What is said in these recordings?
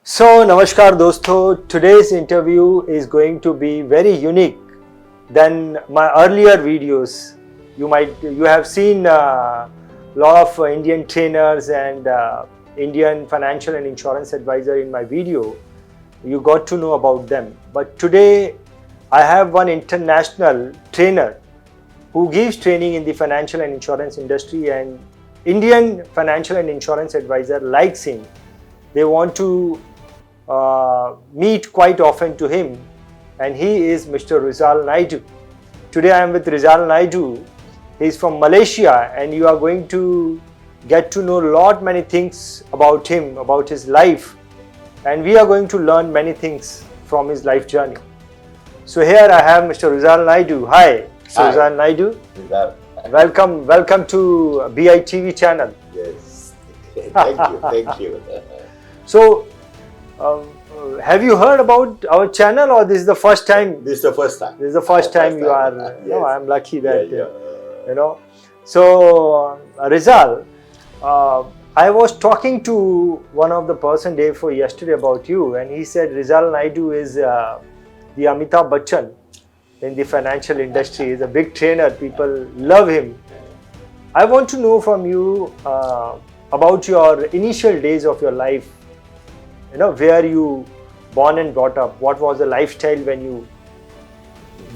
So, Namaskar dosto. Today's interview is going to be very unique than my earlier videos. You have seen a lot of Indian trainers and Indian financial and insurance advisor in my video. You got to know about them. But today I have one international trainer who gives training in the financial and insurance industry, and Indian financial and insurance advisor likes him. They want to meet quite often to him, and he is Mr. Rizal Naidu. Today I am with Rizal Naidu. He is from Malaysia, and you are going to get to know many things about him, about his life, and we are going to learn many things from his life journey. So here I have Mr. Rizal Naidu. Hi, Mr. Rizal Naidu. Rizal. Welcome to BITV channel. Yes. Thank you. So, have you heard about our channel, or this is the first time? This is the first time. This is the first time you are. Yes. No, I'm lucky that Yeah. So, Rizal, I was talking to one of the person day before yesterday about you, and he said Rizal Naidu is the Amitabh Bachchan in the financial industry. He's a big trainer. People love him. I want to know from you about your initial days of your life. Where you born and brought up. What was the lifestyle when you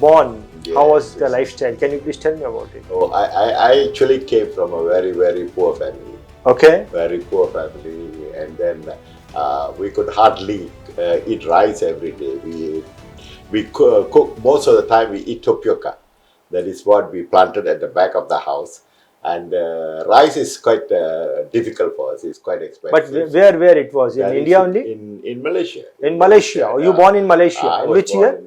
born? Yes, How was the yes. lifestyle? Can you please tell me about it? Oh, I actually came from a very, very poor family. Okay. Very poor family, and then we could hardly eat rice every day. We cook most of the time. We eat tapioca. That is what we planted at the back of the house. And rice is quite difficult for us. It's quite expensive. But where it was? In That is India only? In Malaysia. In Malaysia. Oh, you born in Malaysia. In which year?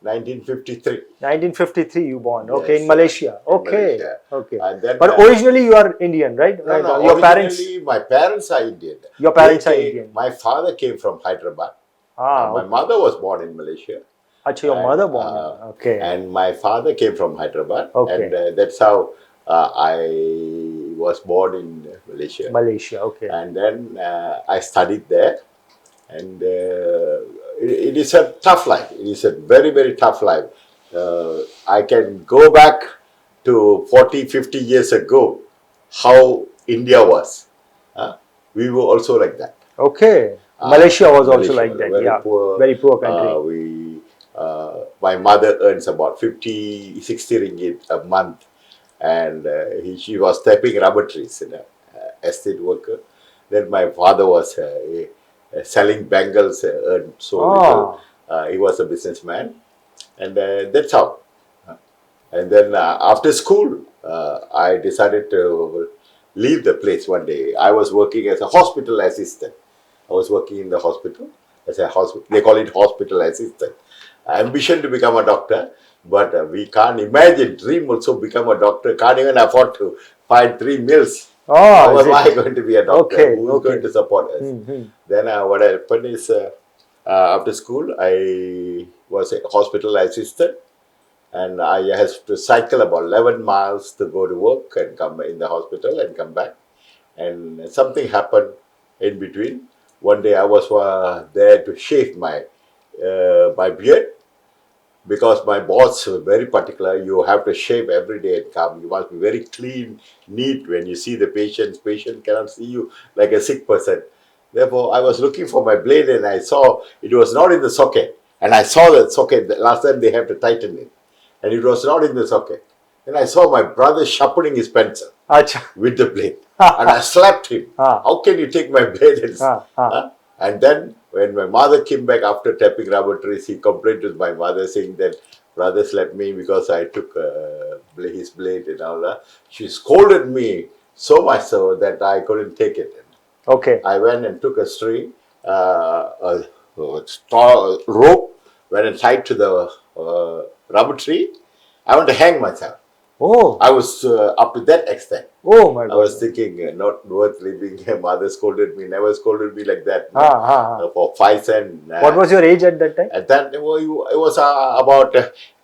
1953. 1953 you born. Okay, Yes, in Malaysia. in Okay. Malaysia. Okay. And then, But originally you are Indian, right? no, Your parents. originally my parents are Indian. Your parents They are came- Indian. My father came from Hyderabad. My Okay. mother was born in Malaysia. Achha, your and, mother born. Okay. And my father came from Hyderabad. Okay. And that's how I was born in Malaysia. Malaysia. Okay. And then I studied there. And it is a tough life. It is a very, very tough life. I can go back to 40, 50 years ago, how India was. We were also like that. Okay. Malaysia was also like that. Very Yeah. poor. Very poor country. My mother earns about 50, 60 ringgit a month. And she was tapping rubber trees, estate worker. Then my father was selling bangles, earned so little. He was a businessman. And that's how. And then after school, I decided to leave the place one day. I was working as a hospital assistant. I was working in the hospital as a hospital. They call it hospital assistant. Ambition to become a doctor, but we can't imagine, dream also become a doctor. Can't even afford to find 3 meals. How am I going to be a doctor? Okay, Who is going to support us? Then what happened is after school, I was a hospital assistant, and I had to cycle about 11 miles to go to work and come in the hospital and come back. And something happened in between. One day I was there to shave my beard, because my boss was very particular. You have to shave every day and come. You must be very clean, neat when you see the patient. Patient cannot see you like a sick person. Therefore, I was looking for my blade and I saw it was not in the socket. And I saw the socket. Last time they have to tighten it. And it was not in the socket. Then I saw my brother sharpening his pencil with the blade. And I slapped him. How can you take my blade? And then when my mother came back after tapping rubber trees, he complained to my mother saying that brother slapped me because I took his blade and all that. She scolded me so much so that I couldn't take it. Okay. I went and took a string, a rope, went and tied to the rubber tree. I want to hang myself. Oh. I was up to that extent. Oh my God. I was thinking, not worth living. Mother scolded me, never scolded me like that. For 5 cents. What was your age at that time? At that it was about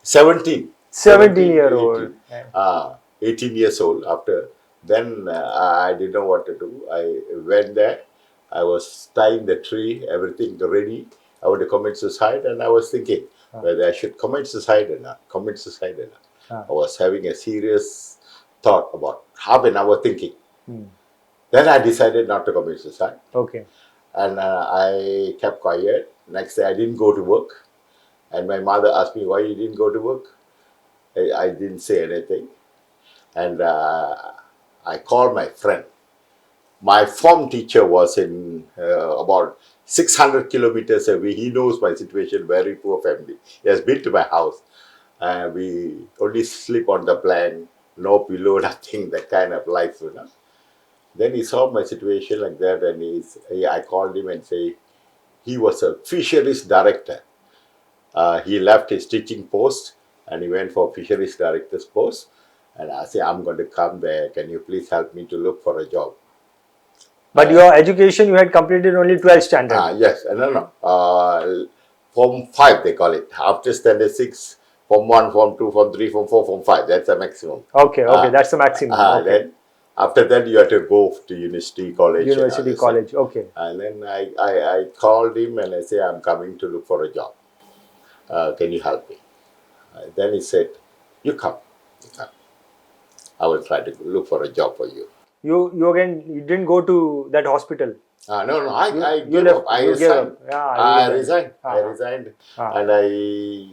17. 17-year-old. 18 years old after. Then I didn't know what to do. I went there. I was tying the tree, everything ready. I want to commit suicide, and I was thinking whether I should commit suicide or not. Commit suicide or not. I was having a serious thought about half an hour thinking. Then I decided not to commit suicide. Okay. And I kept quiet. Next day, I didn't go to work. And my mother asked me, why you didn't go to work? I didn't say anything. And I called my friend. My form teacher was in about 600 kilometers away. He knows my situation, very poor family. He has been to my house. We only sleep on the plank, no pillow, nothing, that kind of life, you know. Then he saw my situation like that, and I called him and say he was a fisheries director. He left his teaching post and he went for fisheries director's post. And I said, I'm going to come there. Can you please help me to look for a job? But your education, you had completed only 12th standard. Yes, no. Form 5, they call it. After standard 6, Form 1, Form 2, Form 3, Form 4, Form 5. That's the maximum. Okay, that's the maximum. Okay. Then after that, you have to go to university, college. University, college, okay. And then I called him and I said, I'm coming to look for a job. Can you help me? Then he said, you come. I will try to look for a job for you. You didn't go to that hospital? No, I gave up. I resigned. I resigned. And I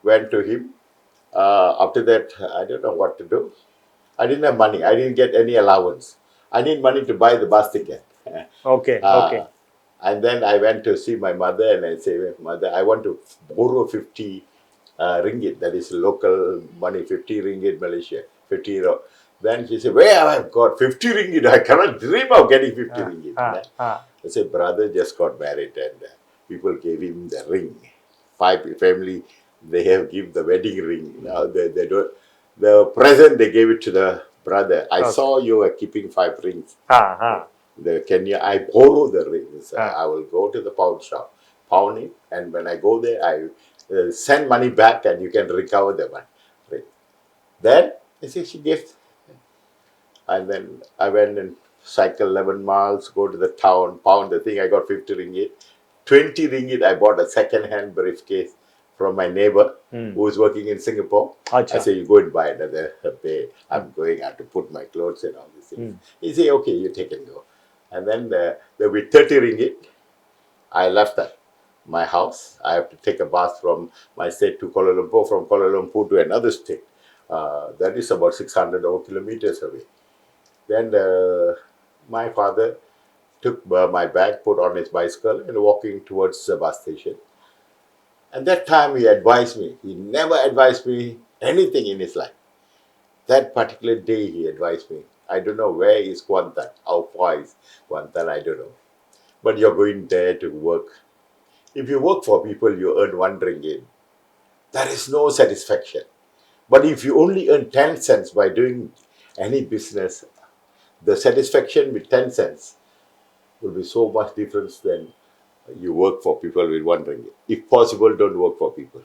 went to him. After that, I don't know what to do. I didn't have money. I didn't get any allowance. I need money to buy the bus ticket. Okay. And then I went to see my mother and I said, Mother, I want to borrow 50 ringgit. That is local money, 50 ringgit Malaysia, 50 euro. Then she said, where have I got 50 ringgit? I cannot dream of getting 50 ringgit. I said, brother just got married and people gave him the ring. 5 family, they have given the wedding ring. Now they don't. The present, they gave it to the brother. I saw you were keeping 5 rings. I borrow the rings. I will go to the pawn shop, pawn it, and when I go there, I send money back and you can recover the ring. Then, I say, she gave. And then I went and cycled 11 miles, go to the town, pound the thing. I got 50 ringgit. 20 ringgit, I bought a second-hand briefcase from my neighbor who is working in Singapore. I said, you go and buy another pair. I'm going out to put my clothes and all these things. He said, okay, you take and go. And then there will be 30 ringgit. I left my house. I have to take a bus from my state to Kuala Lumpur, from Kuala Lumpur to another state. That is about 600 kilometers away. Then my father took my bag, put on his bicycle, and walking towards the bus station. And that time he advised me. He never advised me anything in his life. That particular day he advised me. I don't know where is Kuantan, how far is Kuantan, I don't know. But you're going there to work. If you work for people, you earn 1 ringgit. There is no satisfaction. But if you only earn 10 cents by doing any business, the satisfaction with 10 cents will be so much difference than you work for people with 1 ringgit. If possible, don't work for people.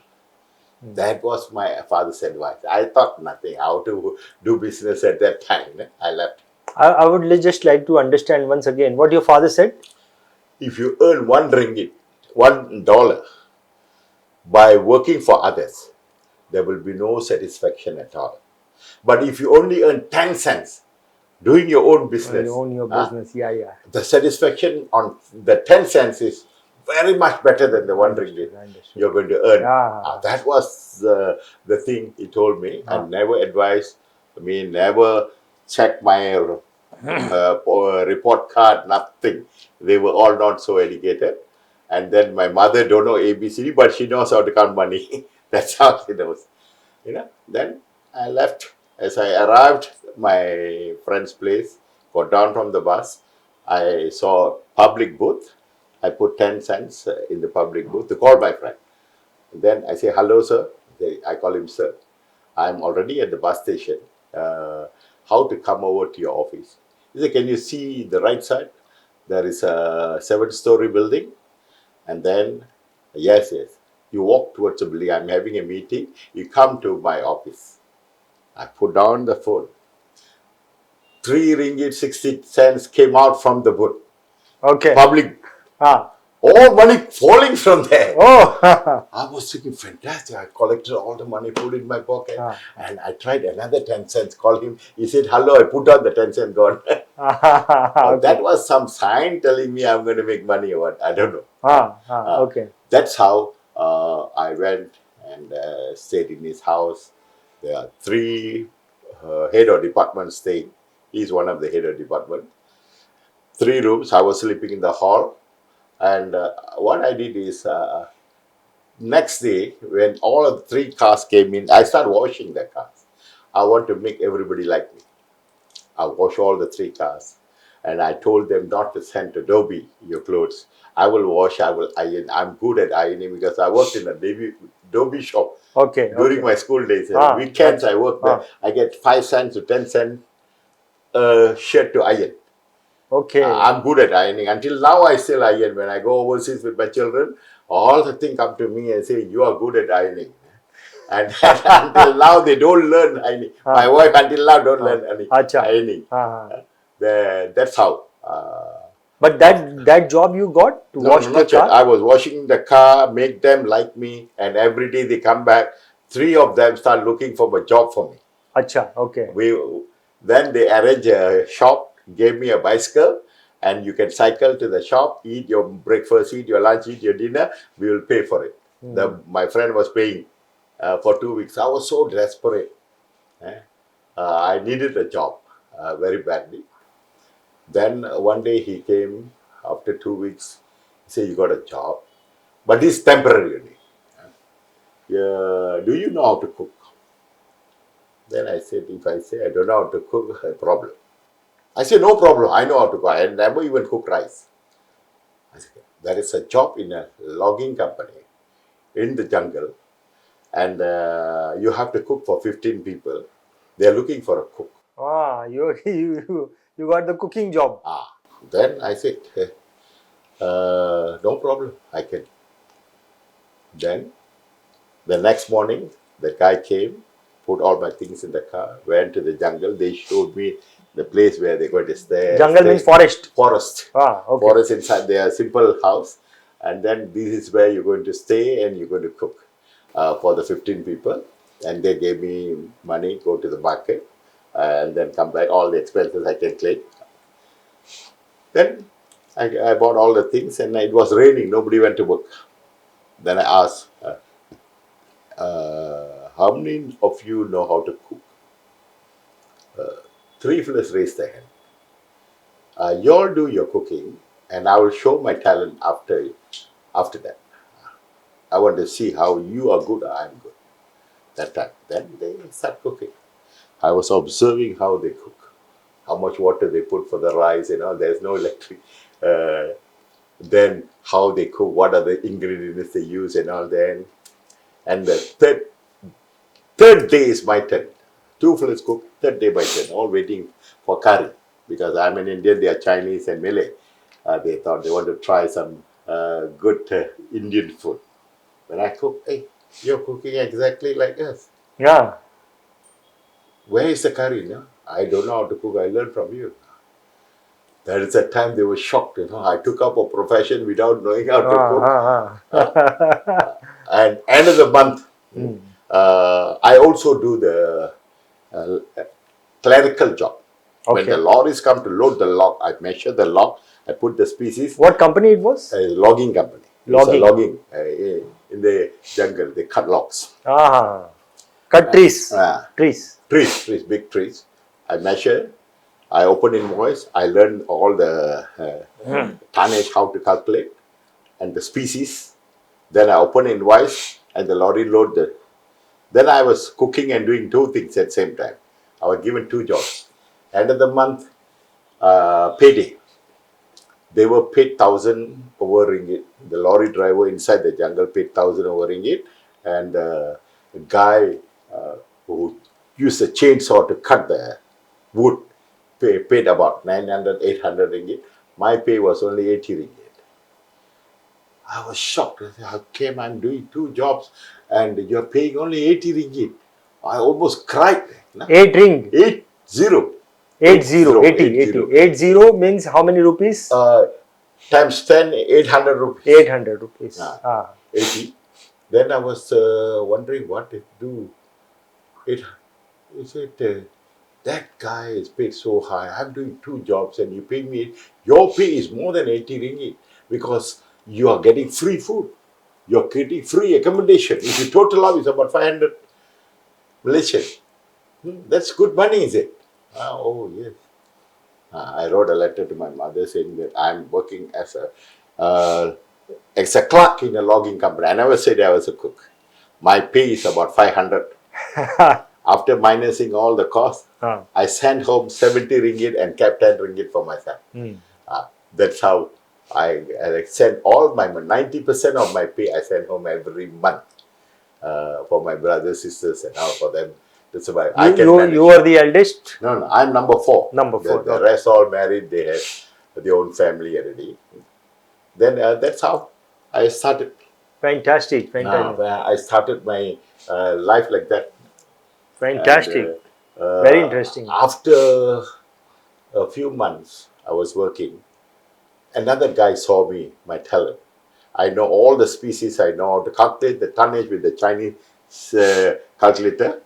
That was my father's advice. I thought nothing how to do business at that time. I left. I would just like to understand once again what your father said. If you earn 1 ringgit, $1 by working for others, there will be no satisfaction at all. But if you only earn 10 cents, doing your own business, the satisfaction on the 10 cents is very much better than the 1 ringgit you're going to earn. That was the thing he told me, and never advised me, never checked my report card, nothing. They were all not so educated. And then my mother don't know ABCD, but she knows how to count money. That's how she knows. Then I left. As I arrived my friend's place, got down from the bus, I saw a public booth. I put 10 cents in the public booth to call my friend. Then I say, hello, sir. I call him sir. I'm already at the bus station. How to come over to your office? He said, can you see the right side? There is a 7-story building. And then, yes. You walk towards the building. I'm having a meeting. You come to my office. I put down the phone. 3 ringgit 60 cents came out from the booth. Okay. public. Ah. All money falling from there. Oh. I was thinking, fantastic. I collected all the money, put it in my pocket, Ah. and I tried another 10 cents. Called him. He said, hello. I put out the 10 cents, gone. Okay. That was some sign telling me I'm going to make money or what. I don't know. Okay. That's how I went and stayed in his house. There are three head of departments staying. He's one of the head of department. 3 rooms. I was sleeping in the hall. And what I did is, next day, when all of the 3 cars came in, I started washing the cars. I want to make everybody like me. I wash all the 3 cars. And I told them not to send to Adobe your clothes. I will wash, I will iron. I'm good at ironing because I worked in a Adobe shop Okay. during Okay. my school days. Weekends gotcha. I work there. I get 5 cents to 10 cents shirt to iron. Okay. I'm good at ironing. Until now, I still iron. When I go overseas with my children, all the things come to me and say, you are good at ironing. And until now, they don't learn ironing. My wife, until now, don't learn ironing. That's how. But that job you got to wash the Not yet. car? I was washing the car, make them like me, and every day they come back. 3 of them start looking for a job for me. Acha. Okay. Then they arrange a shop, gave me a bicycle, and you can cycle to the shop, eat your breakfast, eat your lunch, eat your dinner. We will pay for it. My friend was paying for 2 weeks. I was so desperate. I needed a job very badly. Then one day he came after 2 weeks. He said, you got a job, but it's temporary. Do you know how to cook? Then I said, if I say I don't know how to cook, a problem. I said, no problem. I know how to cook. I never even cook rice. I said, there is a job in a logging company in the jungle, and you have to cook for 15 people. They are looking for a cook. You got the cooking job. Then I said, no problem. I can. Then the next morning, the guy came, put all my things in the car, went to the jungle. They showed me the place where they're going to stay. Jungle means forest. Forest. Okay. Forest inside their simple house. And then this is where you're going to stay and you're going to cook for the 15 people. And they gave me money, go to the market, and then come back. All the expenses I can claim. Then I bought all the things, and it was raining. Nobody went to work. Then I asked, how many of you know how to cook? 3 fellows raised their hand. You all do your cooking, and I will show my talent after that. I want to see how you are good or I am good. That time. Then they start cooking. I was observing how they cook, how much water they put for the rice, there's no electric. Then how they cook, what are the ingredients they use and all that. And the third day is my turn. 2 fellows cook, third day my turn, all waiting for curry. Because I'm an Indian, they are Chinese and Malay. They thought they want to try some good Indian food. When I cook, hey, you're cooking exactly like us. Yeah. Where is the curry? No? I don't know how to cook. I learned from you. That is the time they were shocked. I took up a profession without knowing how to cook. And end of the month, I also do the clerical job. Okay. When the lorries come to load the log, I measure the log. I put the species. What company it was? A logging company. Logging. It's a logging in the jungle. They cut logs. Cut trees. Trees, big trees. I measure. I open invoice. I learn all the tonnage, how to calculate, and the species. Then I open invoice, and the lorry load the. Then I was cooking and doing 2 things at the same time. I was given 2 jobs. End of the month, payday. They were paid 1,000 over ringgit. The lorry driver inside the jungle paid 1,000 over ringgit, and the guy who used a chainsaw to cut the wood paid about 900, 800 ringgit. My pay was only 80 ringgit. I was shocked. How came I'm doing 2 jobs and you're paying only 80 ringgit? I almost cried. 8 ring. 80. 80 means how many rupees? times 10, 800 rupees. 800 rupees. 80. Then I was wondering what to do. It, he said, that guy is paid so high. I'm doing 2 jobs and you pay me. Your pay is more than 80 ringgit because you are getting free food. You're getting free accommodation. If you total up, it's about 500 Malaysian. That's good money, is it? Oh, yes. I wrote a letter to my mother saying that I'm working as a clerk in a logging company. I never said I was a cook. My pay is about 500. After minusing all the costs, I sent home 70 ringgit and kept 10 ringgit for myself. That's how I sent all my 90% of my pay. I sent home every month for my brothers, sisters, and all for them to survive. You are the eldest? No, I'm number 4. Number 4. The rest all married. They had their own family already. Then that's how I started. Fantastic. Fantastic. I started my life like that. Fantastic. Very interesting. After a few months, I was working. Another guy saw me, my talent. I know all the species. I know how to calculate the tonnage with the Chinese calculator.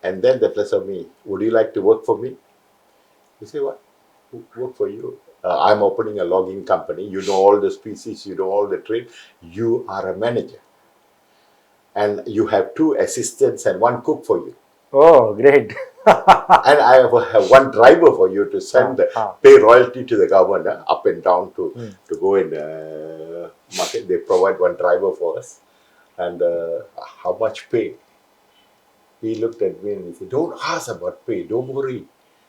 And then the person saw me, would you like to work for me? You say, what? Work for you? I'm opening a logging company. You know all the species. You know all the trade. You are a manager. And you have 2 assistants and 1 cook for you. Oh, great. And I have 1 driver for you to send pay royalty to the government up and down to go in market. They provide 1 driver for us. And how much pay? He looked at me and he said, don't ask about pay. Don't worry.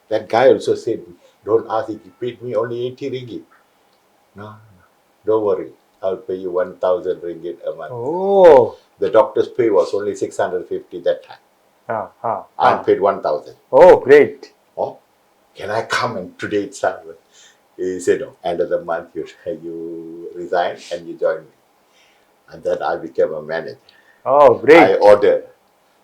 That guy also said, don't ask. He paid me only 80 ringgit. No, don't worry. I'll pay you 1,000 ringgit a month. Oh. The doctor's pay was only 650 that time. I paid 1,000. Oh, great. Oh, can I come and today itself? He said, no, end of the month you resign and you join me. And then I became a manager. Oh, great. I order.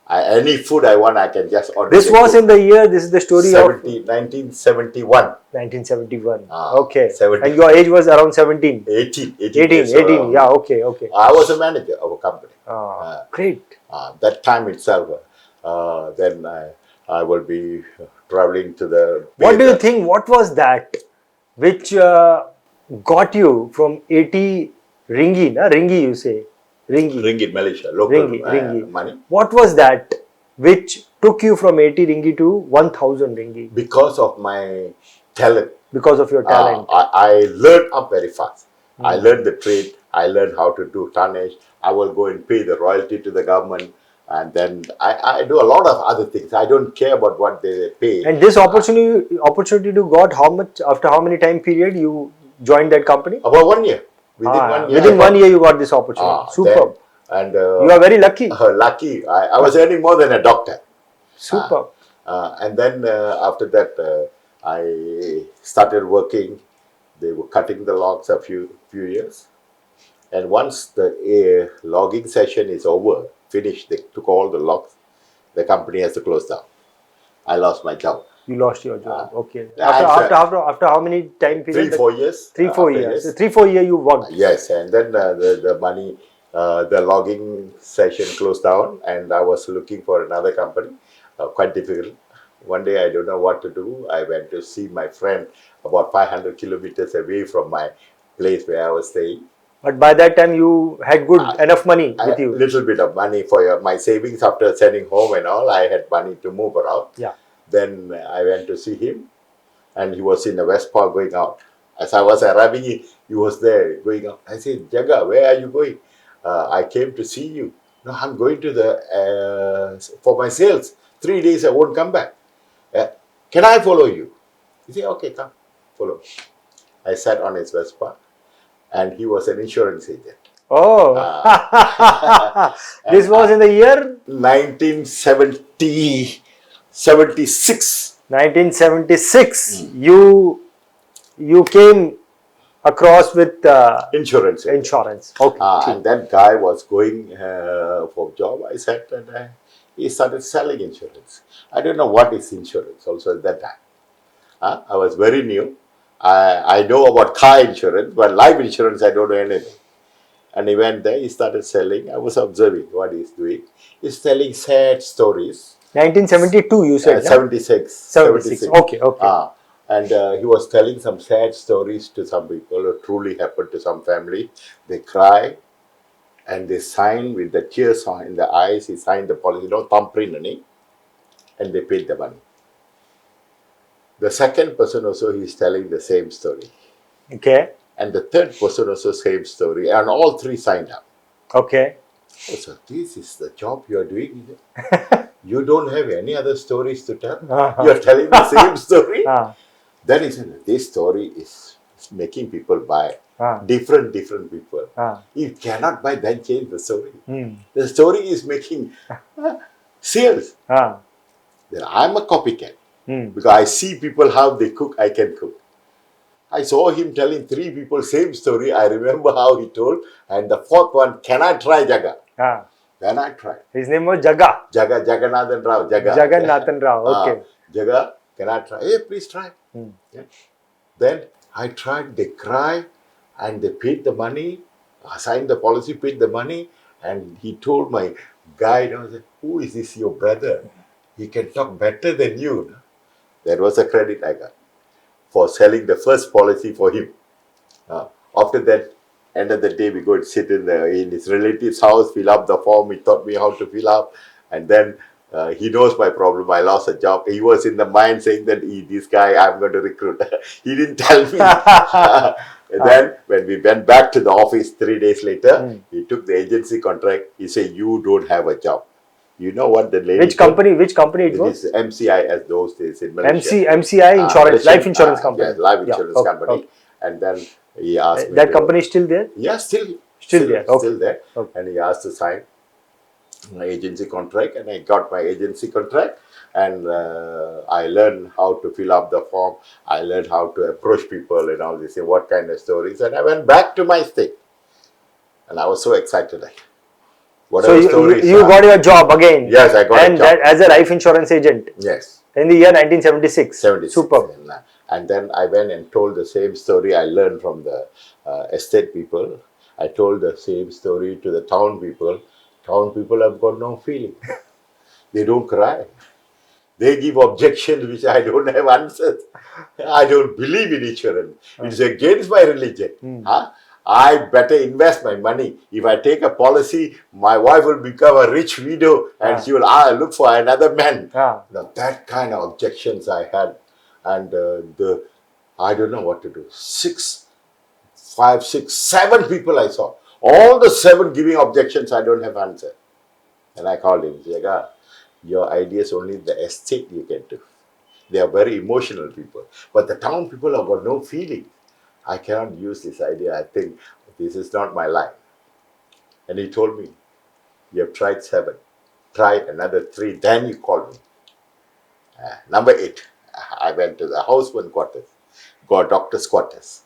Any food I want, I can just order. This was in the year, this is the story of 1971. 1971. Okay. 70. And your age was around 17? 18. 18. Yeah, okay. I was a manager of a company. Great. That time itself, then I will be traveling to the... What do you think, what was that which got you from 80 ringgit, ringgit you say? Ringgit, Malaysia, local ringgit. Money. What was that which took you from 80 ringgit to 1,000 ringgit? Because of my talent. Because of your talent. I learned up very fast. I learned the trade. I learned how to do tonnage. I will go and pay the royalty to the government. And then I do a lot of other things. I don't care about what they pay. And this opportunity you got how much, after how many time period you joined that company? About 1 year. Within 1 year you got this opportunity. Superb. And you are very lucky. Lucky. I was earning more than a doctor. Superb. And then after that, I started working. They were cutting the logs a few years. And once the logging session is over, finished, they took all the logs, the company has to close down. I lost my job. You lost your job. Okay. After how many time period? 3-4 years. 3-4 years. 3-4 years you worked. Yes, and then the money, the logging session closed down, and I was looking for another company. Quite difficult. One day I don't know what to do. I went to see my friend about 500 kilometers away from my place where I was staying. But by that time you had enough money with you. Little bit of money for my savings after sending home and all. I had money to move around. Yeah. Then I went to see him, and he was in the West Park going out. As I was arriving, he was there going out. I said, Jaga, where are you going? I came to see you. No, I'm going to for my sales. 3 days I won't come back. Can I follow you? He said, okay, come, follow. I sat on his West Park, and he was an insurance agent. Oh, this was in the year 1976. 1976. You came across with insurance. Okay. And that guy was going for job. I sat and he started selling insurance. I don't know what is insurance also at that time. I was very new. I know about car insurance, but life insurance, I don't know anything. And he went there, he started selling. I was observing what he's doing. He's telling sad stories. 1972, you said, no? 76. 76. Okay, okay. And he was telling some sad stories to some people who truly happened to some family. They cry and they sign with the tears in the eyes. He signed the policy, thumbprint on it, and they paid the money. The second person also, he's telling the same story. Okay. And the third person also, same story. And all three signed up. Okay. Oh, so this is the job you are doing. You don't have any other stories to tell. You are telling the same story. Then he said, this story is making people buy. Different people. You cannot buy, then change the story. The story is making sales. Then I'm a copycat. Because I see people how they cook, I can cook. I saw him telling three people same story. I remember how he told. And the fourth one, can I try Jaga? Then I tried. His name was Jaga. Jagannathan Rao. Jagannathan Rao, okay. Jaga, can I try? Hey, please try. Yeah. Then I tried, they cried and they paid the money. I signed the policy, paid the money. And he told my guide, who is this, your brother? He can talk better than you. That was a credit I got for selling the first policy for him. After that, end of the day, we go and sit in his relative's house, fill up the form. He taught me how to fill up. And then he knows my problem. I lost a job. He was in the mind saying that this guy, I'm going to recruit. He didn't tell me. Then when we went back to the office 3 days later, he took the agency contract. He said, you don't have a job. You know what the lady... Which company it was? It is MCI as those days in Malaysia. MCI insurance, life insurance company. Yes, life insurance company. Okay. And then he asked me... That company is still there? Yeah, still there. Okay. Still there. Okay. And he asked to sign my agency contract, and I got my agency contract. And I learned how to fill up the form. I learned how to approach people and all this, what kind of stories. And I went back to my state. And I was so excited. So you got your job again? Yes, I got a job. And as a life insurance agent? Yes. In the year 1976? 76. Superb. And then I went and told the same story I learned from the estate people. I told the same story to the town people. Town people have got no feeling. They don't cry. They give objections which I don't have answers. I don't believe in insurance. It's against my religion. I better invest my money. If I take a policy, my wife will become a rich widow and she will look for another man. Now, that kind of objections I had. And I don't know what to do. 5, 6, 7 people I saw. All the 7 giving objections, I don't have answer. And I called him. Jaga, your idea is only the estate you can do. They are very emotional people. But the town people have got no feeling. I cannot use this idea. I think this is not my line. And he told me, you have tried 7. Try another 3. Then you call me. Number 8. I went to the houseman quarters, got doctor's quarters.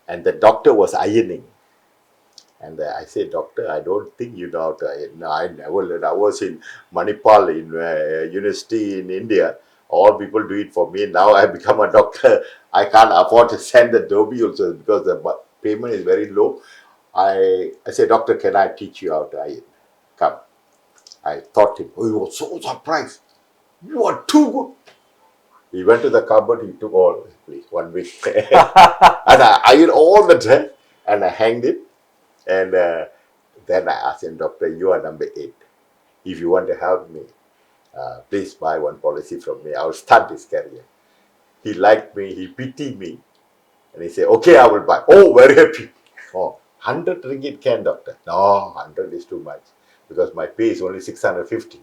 And the doctor was ironing. And I said, doctor, I don't think you know how to iron. No, I never learned. I was in Manipal, in university in India. All people do it for me. Now I become a doctor. I can't afford to send the Dobby also because the payment is very low. I said, doctor, can I teach you how to iron? Come. I taught him. Oh, he was so surprised. You are too good. He went to the cupboard. He took all, please, 1 week. And I ironed all the dress and I hanged it. And then I asked him, doctor, you are number 8. If you want to help me, please buy one policy from me. I will start this career. He liked me. He pitied me. And he said, okay, I will buy. Oh, very happy. Oh, 100 ringgit can, doctor. No, 100 is too much. Because my pay is only 650.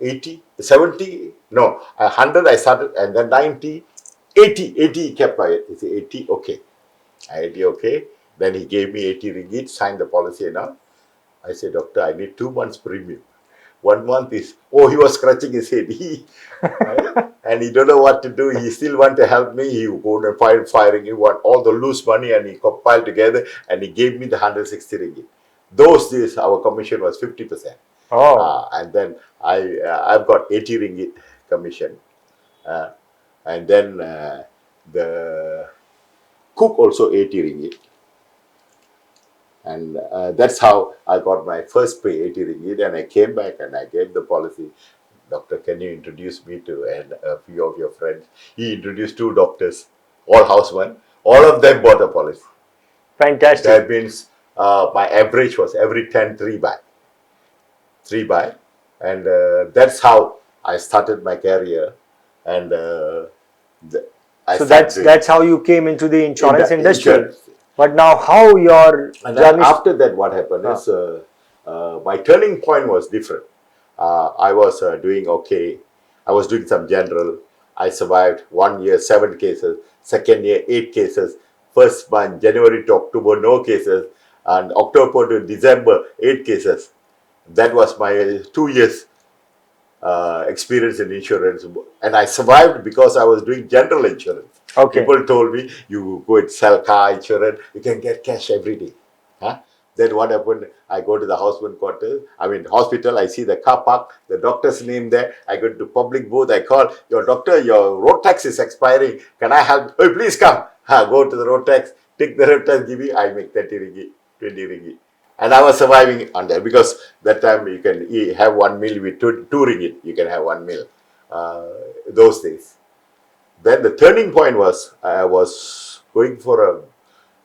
80, 70, no, 100 I started, and then 90, 80 he kept quiet. He said, 80, okay. 80, okay. Then he gave me 80 ringgit, signed the policy and all. I said, doctor, I need 2 months premium. 1 month is, oh, he was scratching his head. And he don't know what to do. He still want to help me. He go and firing. He want all the loose money and he compiled together and he gave me the 160 ringgit. Those days, our commission was 50%. Oh. And then I've got 80 ringgit commission. And then cook also 80 ringgit. And that's how I got my first pay, 80 ringgit. And I came back and I gave the policy. Doctor, can you introduce me to a few of your friends? He introduced 2 doctors, all housemen. All of them bought a policy. Fantastic. That means my average was every 10, 3 buy. 3 buy. And that's how I started my career. And so that's how you came into the insurance industry. Insurance. But now how your and journey... after that, what happened is my turning point was different. I was doing okay. I was doing some general. I survived 1 year, 7 cases. Second year, 8 cases. First month, January to October, no cases. And October to December, 8 cases. That was my 2 years experience in insurance. And I survived because I was doing general insurance. Okay. People told me, you go and sell car insurance, you can get cash every day. Huh? Then what happened? I go to the hospital, I see the car park, the doctor's name there. I go to public booth, I call, your doctor, your road tax is expiring. Can I help? Oh, please come. Go to the road tax, take the road tax, give me, I make 30 ringgit, 20 ringgit. And I was surviving on that because that time you can have 1 meal with 2 ringgit. You can have 1 meal those days. Then the turning point was I was going for an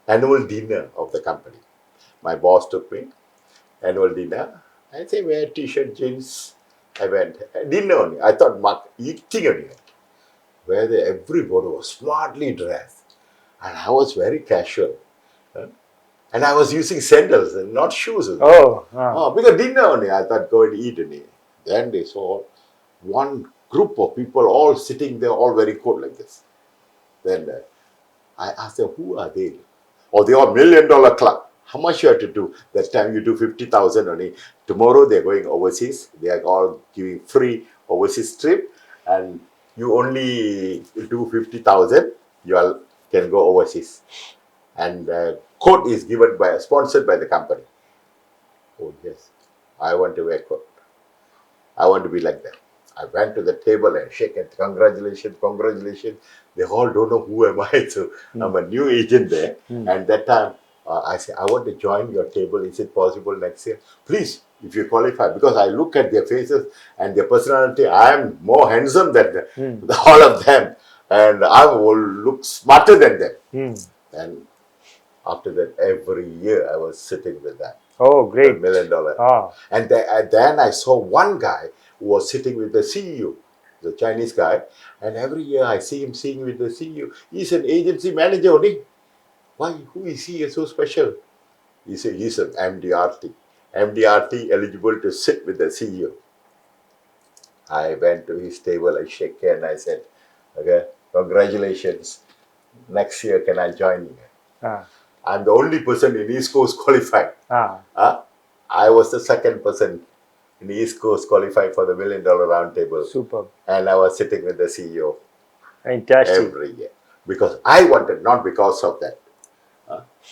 annual dinner of the company. My boss took me, annual dinner. I say, wear t-shirt, jeans. I went. Dinner only. I thought, eating only. Where everybody was smartly dressed. And I was very casual. And I was using sandals and not shoes. Because dinner only. I thought, go and eat only. Then they saw one group of people all sitting there, all very cold like this. Then I asked them, who are they? Oh, they are $1 million club. How much you have to do? That time you do 50,000 only. Tomorrow they're going overseas. They are all giving free overseas trip. And you only do 50,000, you all can go overseas. And coat is sponsored by the company. Oh yes, I want to wear coat. I want to be like that. I went to the table and shake it. Congratulations, congratulations. They all don't know who am I. So I'm a new agent there. And that time I said, I want to join your table. Is it possible next year? Please, if you qualify. Because I look at their faces and their personality. I am more handsome than all of them. And I will look smarter than them. And after that, every year I was sitting with them. Oh, great. $1 million. And then I saw one guy who was sitting with the CEO, the Chinese guy. And every year I see him sitting with the CEO. He's an agency manager only. Why? Who is he so special? He said he's an MDRT. MDRT eligible to sit with the CEO. I went to his table, I shook hands, I said, okay, congratulations. Next year, can I join you? I'm the only person in East Coast qualified. I was the second person in the East Coast qualified for the $1 million round table. Superb. And I was sitting with the CEO. Fantastic. Every year. Because I wanted, not because of that.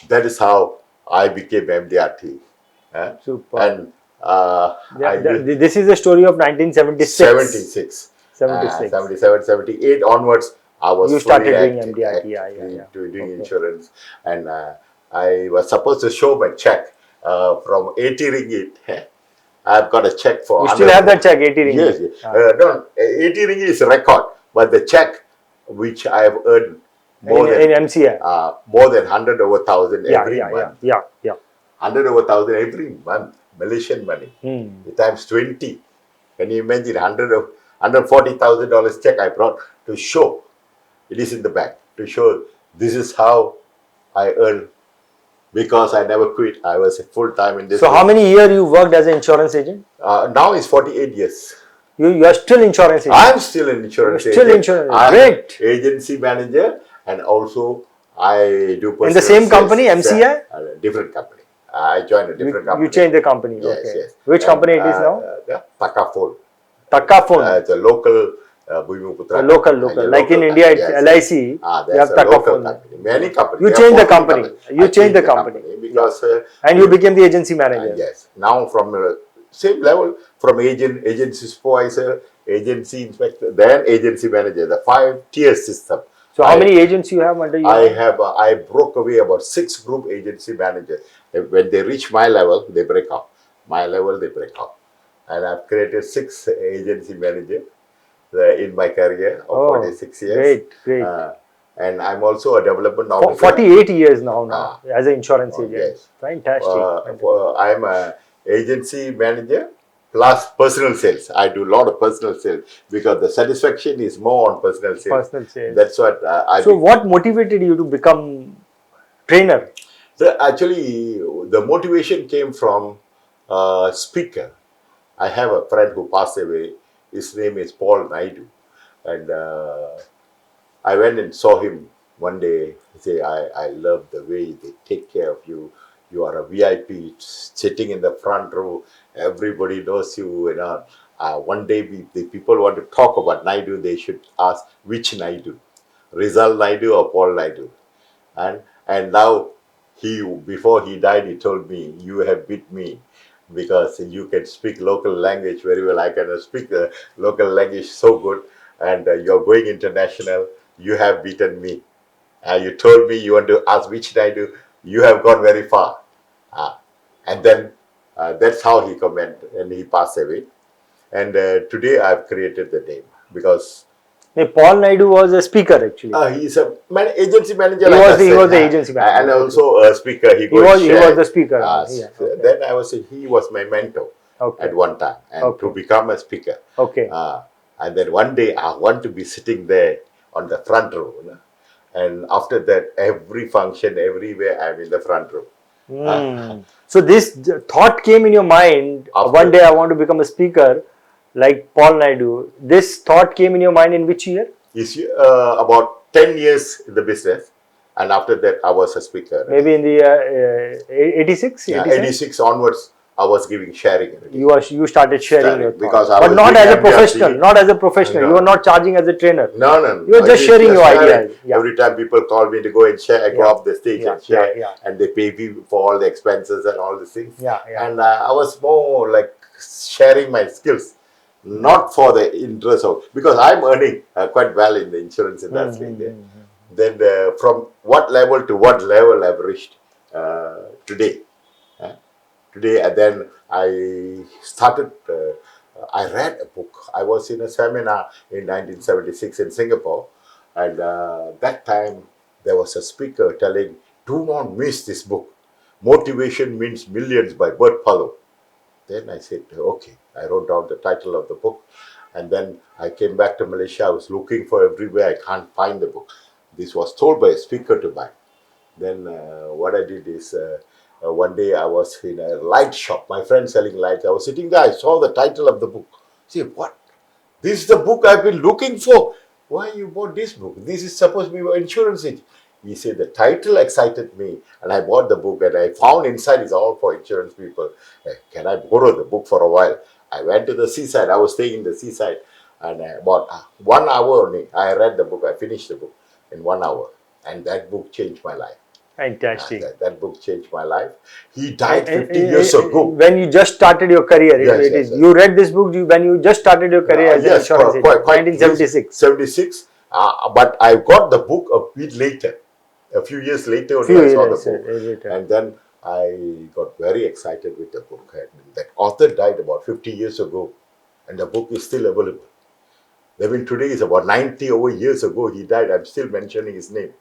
That is how I became MDRT. Super. And this is the story of 1976. 77, 78 onwards, I was you started doing MDRT. Doing insurance. And I was supposed to show my check from 80 ringgit. I've got a check for... You still have that check, 80 ringgit? Yes. No, 80 ringgit is a record. But the check which I have earned more than MCI. More than 100 over 1,000 every month. 100 over 1,000 every month. Malaysian money. Times 20. Can you imagine? $140,000 check I brought to show. It is in the bank. To show this is how I earn. Because I never quit. I was full time in this. So how many years you worked as an insurance agent? Now it's 48 years. You are still insurance agent? I'm still an insurance agent. Still insurance agent. I'm great. Agency manager, and also I do personal in the same company, MCI? Different company. I joined a different company. You changed the company. Yes, okay. yes. Which company it is now? Takafon. Takafon. It's a local Bhumiputra. Local. Like in India, it's LIC. You have Takafon. Many companies. You changed the company. You changed the company. Because, and you became the agency manager. Yes. Now from same level, from agency supervisor, agency inspector, then agency manager, the 5-tier system. So how many agents you have under you? I broke away about 6 group agency managers. When they reach my level, they break up. My level, they break up. And I've created 6 agency managers in my career of 46 years. Great. And I'm also a development officer. 48 years now as an insurance agent. Yes. Fantastic. I'm an agency manager plus personal sales. I do a lot of personal sales because the satisfaction is more on personal sales. That's what what motivated you to become trainer? So actually, the motivation came from a speaker. I have a friend who passed away. His name is Rizal Naidu. And I went and saw him one day. He said, I love the way they take care of you. You are a VIP sitting in the front row. Everybody knows you. One day, the people want to talk about Naidu, they should ask which Naidu, Rizal Naidu or Paul Naidu. And now, before he died, he told me, you have beat me because you can speak local language very well. I can speak the local language so good, and you're going international. You have beaten me. You told me you want to ask which Naidu. You have gone very far. And then that's how he commented, and he passed away. And today I've created the name because Paul Naidu was a speaker actually. He's a agency manager. He was the agency manager. And also a speaker. He was the speaker. Then I was he was my mentor at one time, and to become a speaker. And then one day I want to be sitting there on the front row. And after that, every function, everywhere, I'm in the front row. So this thought came in your mind, one day I want to become a speaker like Paul Naidu. This thought came in your mind in which year? About 10 years in the business. And after that, I was a speaker. Maybe in the 86? Yeah, 86 onwards, I was giving sharing. You started sharing your thoughts. But not as a professional. Not as a professional. No. You were not charging as a trainer. No. You were just sharing your ideas. Every time people call me to go and share, I go up the stage and share. And they pay me for all the expenses and all these things. And I was more like sharing my skills. Not for the interest of, because I'm earning quite well in the insurance industry. Then from what level to what level I've reached today. Today, and then I started, I read a book. I was in a seminar in 1976 in Singapore, and that time there was a speaker telling, do not miss this book. Motivation Means Millions by Bert Paulo. Then I said, okay. I wrote down the title of the book, and then I came back to Malaysia. I was looking for everywhere. I can't find the book. This was told by a speaker to buy. Then what I did is, one day I was in a light shop. My friend selling lights. I was sitting there. I saw the title of the book. I said, what? This is the book I've been looking for. Why you bought this book? This is supposed to be my insurance agent. He said the title excited me, and I bought the book, and I found inside is all for insurance people. Can I borrow the book for a while? I went to the seaside. I was staying in the seaside, and about 1 hour only, I read the book. I finished the book in 1 hour, and that book changed my life. Fantastic. That book changed my life. He died 50 years ago. When you just started your career, yes. You read this book when you just started your career as an insurance agent, 1976. 76. But I got the book a bit later. A few years later, only I saw the book. And then I got very excited with the book. And that author died about 50 years ago, and the book is still available. I mean, today is about 90 over years ago he died. I'm still mentioning his name.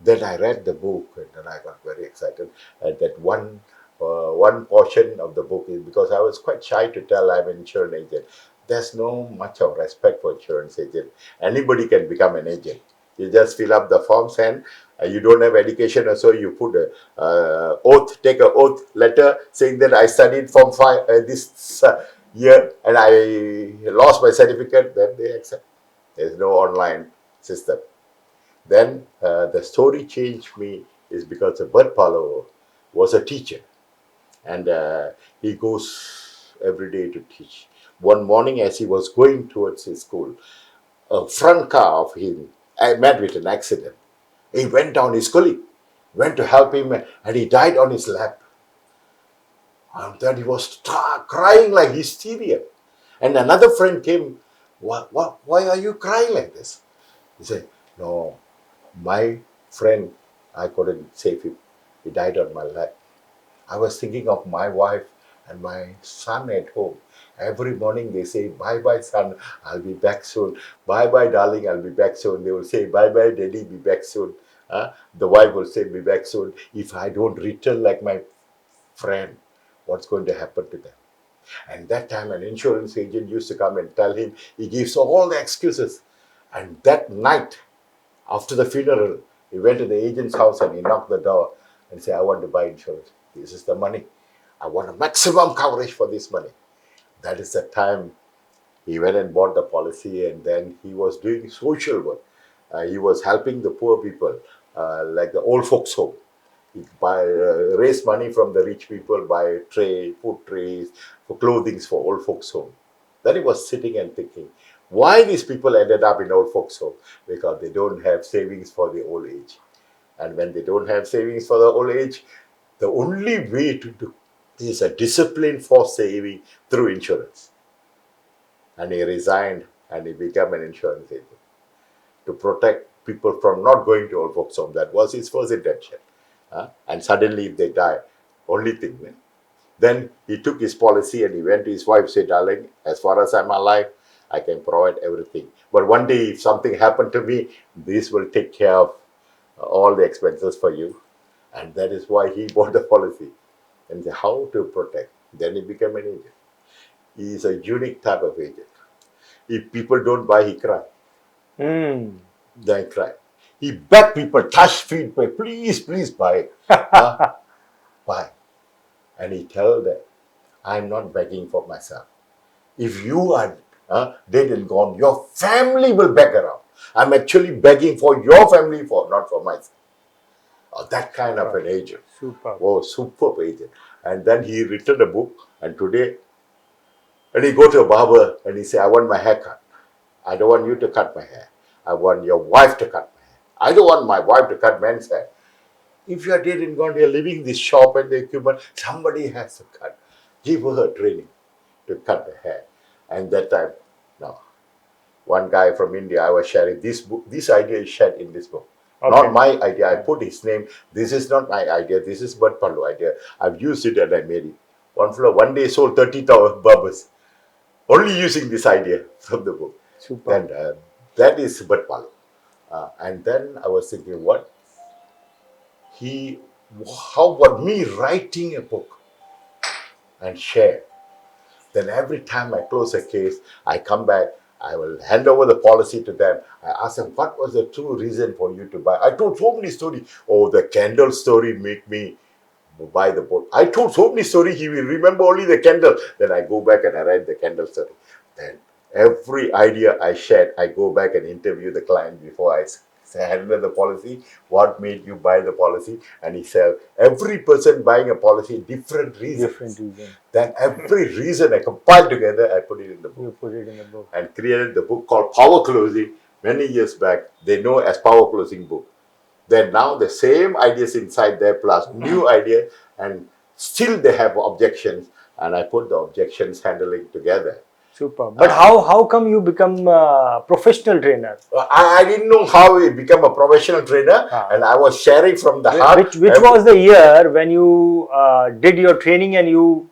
Then I read the book, and then I got very excited. And that one portion of the book is because I was quite shy to tell I'm an insurance agent. There's no much of respect for insurance agent. Anybody can become an agent. You just fill up the forms, and you don't have education, or so you put a oath, take an oath letter saying that I studied Form 5 this year and I lost my certificate. Then they accept. There's no online system. Then the story changed me is because Bert Paulo was a teacher, and he goes every day to teach. One morning, as he was going towards his school, a front car of him I met with an accident. He went down, his colleague went to help him, and he died on his lap. And then he was crying like hysteria. And another friend came, why are you crying like this? He said, No, my friend, I couldn't save him. He died on my lap. I was thinking of my wife and my son at home. Every morning they say, bye bye, son, I'll be back soon. Bye bye, darling, I'll be back soon. They will say, bye bye, daddy, be back soon. The wife will say, be back soon. If I don't return like my friend, what's going to happen to them? And that time, an insurance agent used to come and tell him, he gives all the excuses. And that night, after the funeral, he went to the agent's house and he knocked the door and said, I want to buy insurance. This is the money. I want a maximum coverage for this money. That is the time he went and bought the policy, and then he was doing social work. He was helping the poor people, like the old folks home. He raise money from the rich people, buy food trays, for clothing for old folks home. Then he was sitting and thinking, why these people ended up in old folks home? Because they don't have savings for the old age. And when they don't have savings for the old age, the only way to do is a discipline for saving through insurance. And he resigned and he became an insurance agent to protect people from not going to old folks home. That was his first intention. And suddenly if they die, only thing. Then he took his policy and he went to his wife, said, darling, as far as I'm alive, I can provide everything. But one day if something happened to me, this will take care of all the expenses for you. And that is why he bought the policy. And how to protect. Then he became an agent. He is a unique type of agent. If people don't buy, he cry. Then he cry. He beg people, touch feet, please, please buy. Buy. And he tell them, I'm not begging for myself. If you are dead and gone, your family will beg around. I'm actually begging for your family, not for myself. That kind of an agent. Super. Oh, superb agent. And then he written a book, and today, and he go to a barber and he say, I want my hair cut. I don't want you to cut my hair. I want your wife to cut my hair. I don't want my wife to cut men's hair. If you are dead and gone, you are leaving this shop and the equipment, somebody has to cut. Give her training to cut the hair. And that time, no. One guy from India, I was sharing this book. This idea is shared in this book. Okay. Not my idea. I put his name. This is not my idea. This is Bert Palu idea. I've used it and I made it. One day sold 30,000 barbers. Only using this idea from the book. Super. And that is Bert Palu. And then I was thinking, how about me writing a book and share? Then every time I close a case, I come back, I will hand over the policy to them. I ask them, what was the true reason for you to buy? I told so many stories. Oh, the candle story made me buy the book. I told so many stories, he will remember only the candle. Then I go back and I write the candle story. Then every idea I shared, I go back and interview the client before I handle the policy. What made you buy the policy? And he said, every person buying a policy, different reasons. Then every reason I compiled together, I put it in the book. You put it in the book. And created the book called Power Closing many years back. They know as Power Closing book. Then now the same ideas inside there plus new idea, and still they have objections, and I put the objections handling together. Super. But how come you become a professional trainer? I didn't know how I become a professional trainer, and I was sharing from the heart. Which was the year when you did your training and you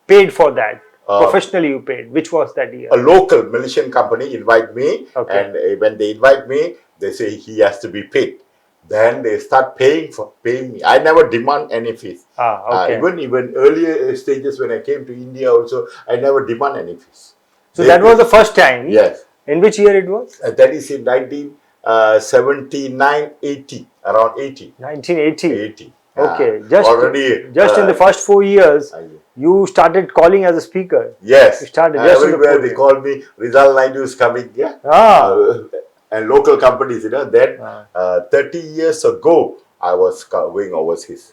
paid for that? Professionally you paid. Which was that year? A local Malaysian company invite me, and when they invite me, they say he has to be paid. Then they start paying me. I never demand any fees. Even earlier stages when I came to India also, I never demand any fees. So that was the first time? Yes. In which year it was? That is in 1979, 80, around 80. 1980? 80. Okay. Just in the first 4 years, you started calling as a speaker. Yes. You started everywhere they call me, Rizal Naidu is coming. Yeah. And local companies, then 30 years ago, I was going overseas,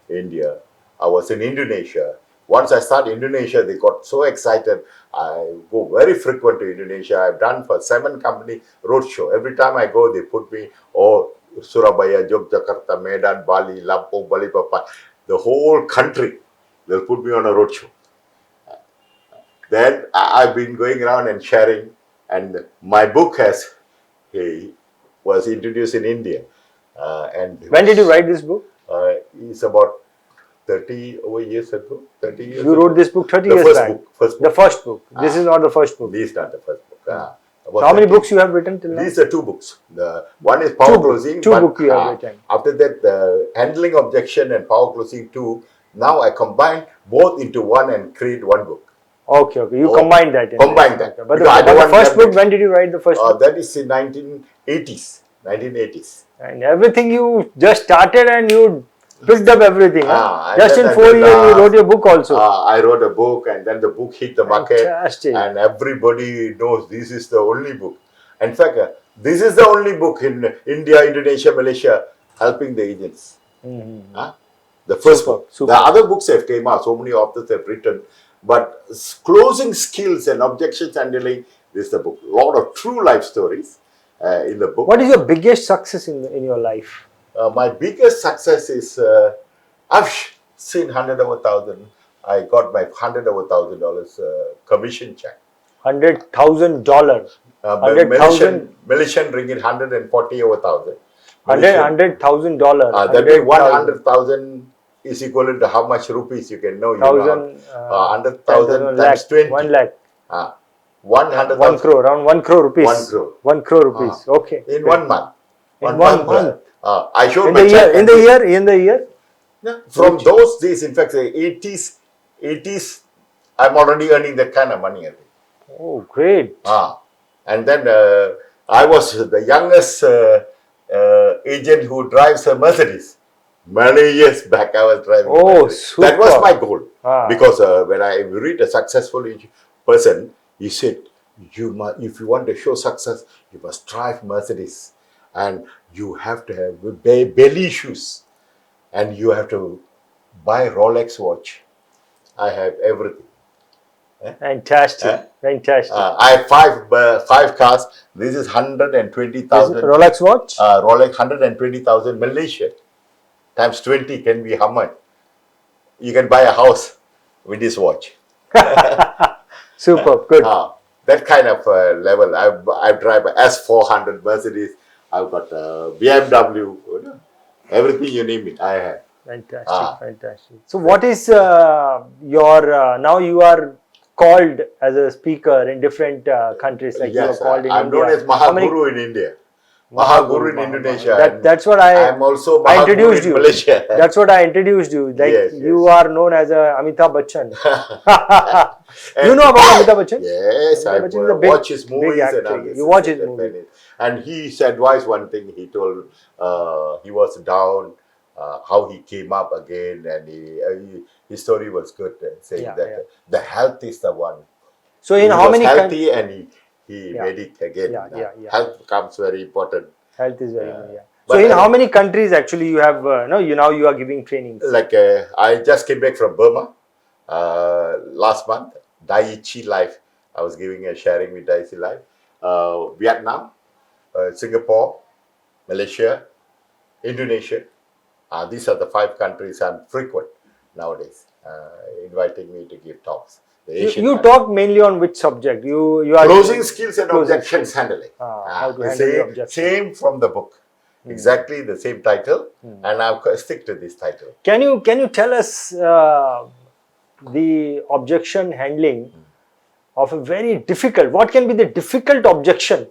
India. I was in Indonesia. Once I started Indonesia, they got so excited. I go very frequent to Indonesia. I've done for 7 company roadshow. Every time I go, they put me, Surabaya, Yogyakarta, Medan, Bali, Lampung, Balikpapan. The whole country, they'll put me on a roadshow. Then I've been going around and sharing, and my book has was introduced in India. And When did you write this book? It's about 30 over years ago. 30 years You ago. wrote this book 30 The years first back. book. First book. The first book. This is not the first book. This is not the first book. So how many books you have written till now? These are two books. The one is Power Closing. Two books you have written. After that, the Handling Objection and Power Closing 2. Now I combine both into one and create one book. Okay. You combined that. Combine that. But the first book, when did you write the first book? That is in 1980s. 1980s. And everything you just started and you picked up everything. Just in 4 years you wrote your book also. I wrote a book and then the book hit the market. Fantastic. And everybody knows this is the only book. In fact, this is the only book in India, Indonesia, Malaysia helping the agents. The first book. Super. The other books have came out, so many authors have written. But closing skills and objections handling, this is the book. A lot of true life stories in the book. What is your biggest success in your life? My biggest success is I've seen 100 over 1,000. I got my 100 over $1,000 commission check. $100,000. Malaysian ringgit 140 over 1,000. $100,000. That means 100,000 is equivalent to how much rupees you can know. 100,000 times 20. 1 lakh. 100,000. 1 crore, around 1 crore rupees. 1 crore. 1 crore rupees. Okay. In 1 month. In 1 month. I showed in my the check. year. In the year. From those days, in fact, the 80s, I'm already earning that kind of money. I think. Oh, great. And then I was the youngest agent who drives a Mercedes. Many years back, I was driving. Oh, super. That was my goal. Because when I read a successful person, he said, if you want to show success, you must drive Mercedes. And you have to have belly shoes. And you have to buy Rolex watch. I have everything. Fantastic. Fantastic. I have five cars. This is 120,000. Rolex watch? Rolex 120,000 Malaysia. Times 20 can be how much? You can buy a house with this watch. Superb. Good. That kind of level. I drive a S400 Mercedes. I've got BMW. Everything you name it, I have. Fantastic. Fantastic. So what is your, now you are called as a speaker in different countries, like yes, you are called in I'm India. known as Mahaguru in India. Mahaguru in Indonesia. That's what I'm also Mahaguru introduced in you. Malaysia. That's what I introduced you. Like you are known as a Amitabh Bachchan. You know about Amitabh Bachchan? Yes, I watch his movies and all this. You watch his movies. And he advised one thing. He told he was down, how he came up again, and his story was good, saying that the health is the one. So in how many healthy and he made it again. Health becomes very important. Health is very important. So in how many countries actually you have? You are giving trainings. Like I just came back from Burma last month. Daiichi Life. I was giving a sharing with Daiichi Life. Vietnam, Singapore, Malaysia, Indonesia. These are the 5 countries I'm frequent nowadays, inviting me to give talks. You talk mainly on which subject? You are closing skills and objections handling. How to handle the objections. Same from the book. Exactly the same title, and I'll stick to this title. Can you tell us the objection handling of a very difficult? What can be the difficult objection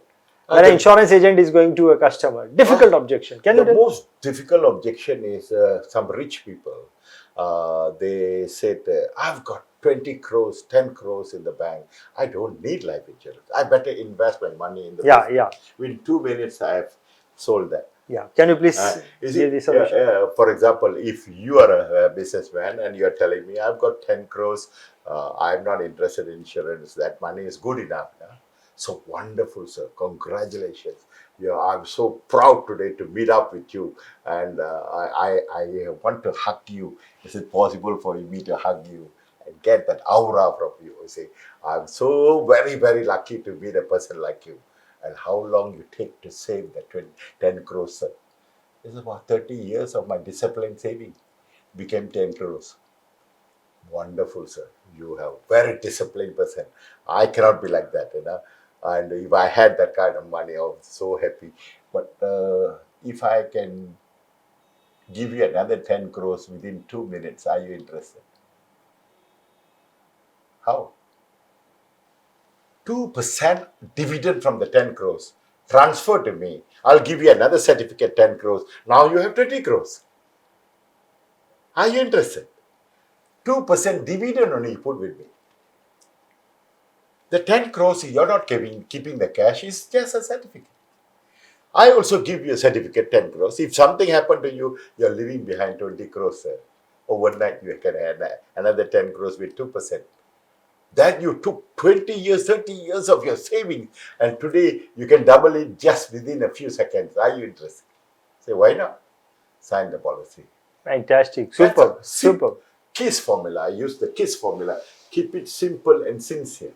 when an insurance agent is going to a customer? Difficult objection. Can you tell? The most difficult objection is some rich people. They said, I've got 20 crores, 10 crores in the bank. I don't need life insurance. I better invest my money in the business. Within 2 minutes, I have sold that. Can you please give the solution? For example, if you are a businessman and you are telling me, I've got 10 crores, I'm not interested in insurance, that money is good enough. So wonderful, sir. Congratulations. I'm so proud today to meet up with you, and I want to hug you. Is it possible for me to hug you and get that aura from you? I say, I'm so very, very lucky to meet a person like you. And how long you take to save that 10 crores, sir? It's about 30 years of my disciplined saving became 10 crores. Wonderful, sir. You have very disciplined person. I cannot be like that, And if I had that kind of money, I was so happy. But if I can give you another 10 crores within 2 minutes, are you interested? How? 2% dividend from the 10 crores. Transfer to me. I'll give you another certificate, 10 crores. Now you have 20 crores. Are you interested? 2% dividend only you put with me. The 10 crores you're not keeping the cash is just a certificate. I also give you a certificate 10 crores. If something happened to you, you're leaving behind 20 crores. Sir. Overnight, you can add another 10 crores with 2%. That you took 20 years, 30 years of your savings, and today you can double it just within a few seconds. Are you interested? Say, why not? Sign the policy. Fantastic. That's Super. a Super. KISS formula. I use the KISS formula. Keep it simple and sincere.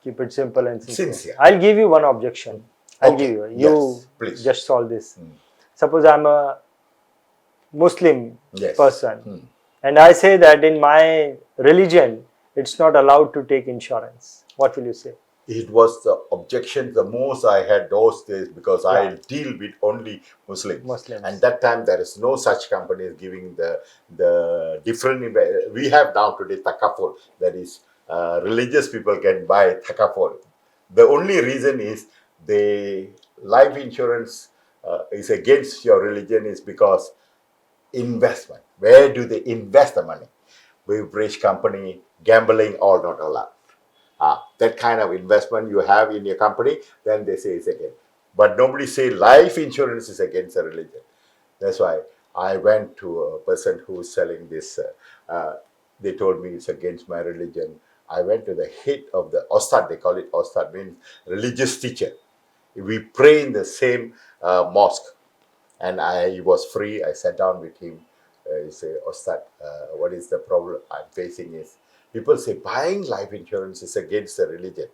Keep it simple and sincere. Sincere. I'll give you one objection. I'll give you. Yes, please. Just solve this. Suppose I'm a Muslim Yes. person and I say that in my religion it's not allowed to take insurance. What will you say? It was the objection the most I had those days because I deal with only Muslims. And that time there is no such companies giving the different. We have now today takaful, that is religious people can buy takaful. The only reason is the life insurance is against your religion is because investment. Where do they invest the money? Beverage company, gambling, all not allowed. That kind of investment you have in your company, then they say it's against. But nobody say life insurance is against a religion. That's why I went to a person who was selling this. They told me it's against my religion. I went to the head of the Ostad, they call it Ostad, means religious teacher. We pray in the same mosque. And he was free. I sat down with him. He said, Ostad, what is the problem I'm facing is, people say buying life insurance is against the religion.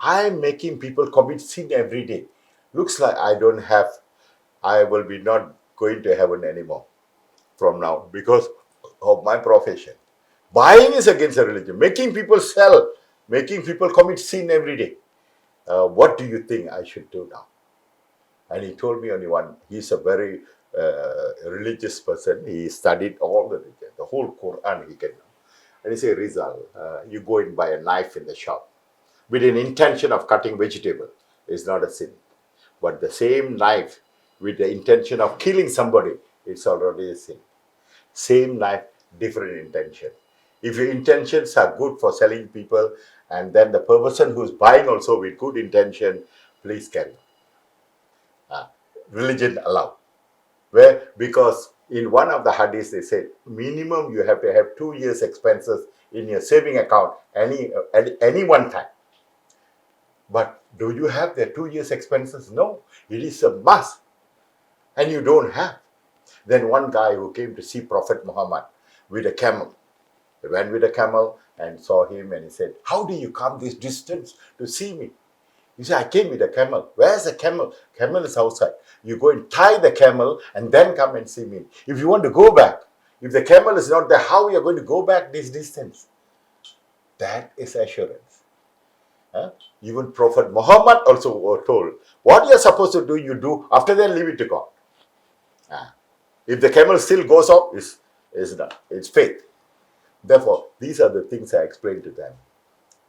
I'm making people commit sin every day. Looks like I will be not going to heaven anymore from now because of my profession. Buying is against the religion. Making people sell, making people commit sin every day. What do you think I should do now? And he told me only one. He's a very religious person. He studied all the religion, the whole Quran he can know. And he said, Rizal, you go and buy a knife in the shop with an intention of cutting vegetable. It's not a sin. But the same knife with the intention of killing somebody, it's already a sin. Same knife, different intention. If your intentions are good for selling people, and then the person who's buying also with good intention, please carry on. Religion allowed. Where? Because in one of the hadiths they said minimum you have to have 2 years expenses in your saving account any one time. But do you have the 2 years expenses? No, it is a must, and you don't have. Then one guy who came to see Prophet Muhammad with a camel, he went with a camel and saw him, and he said, how do you come this distance to see me? He said, I came with a camel. Where's the camel? Camel is outside. You go and tie the camel and then come and see me. If you want to go back, if the camel is not there, how are you going to go back this distance? That is assurance. Even Prophet Muhammad also was told, what you are supposed to do, you do. After that, leave it to God. If the camel still goes off, it's done. It's faith. Therefore, these are the things I explained to them.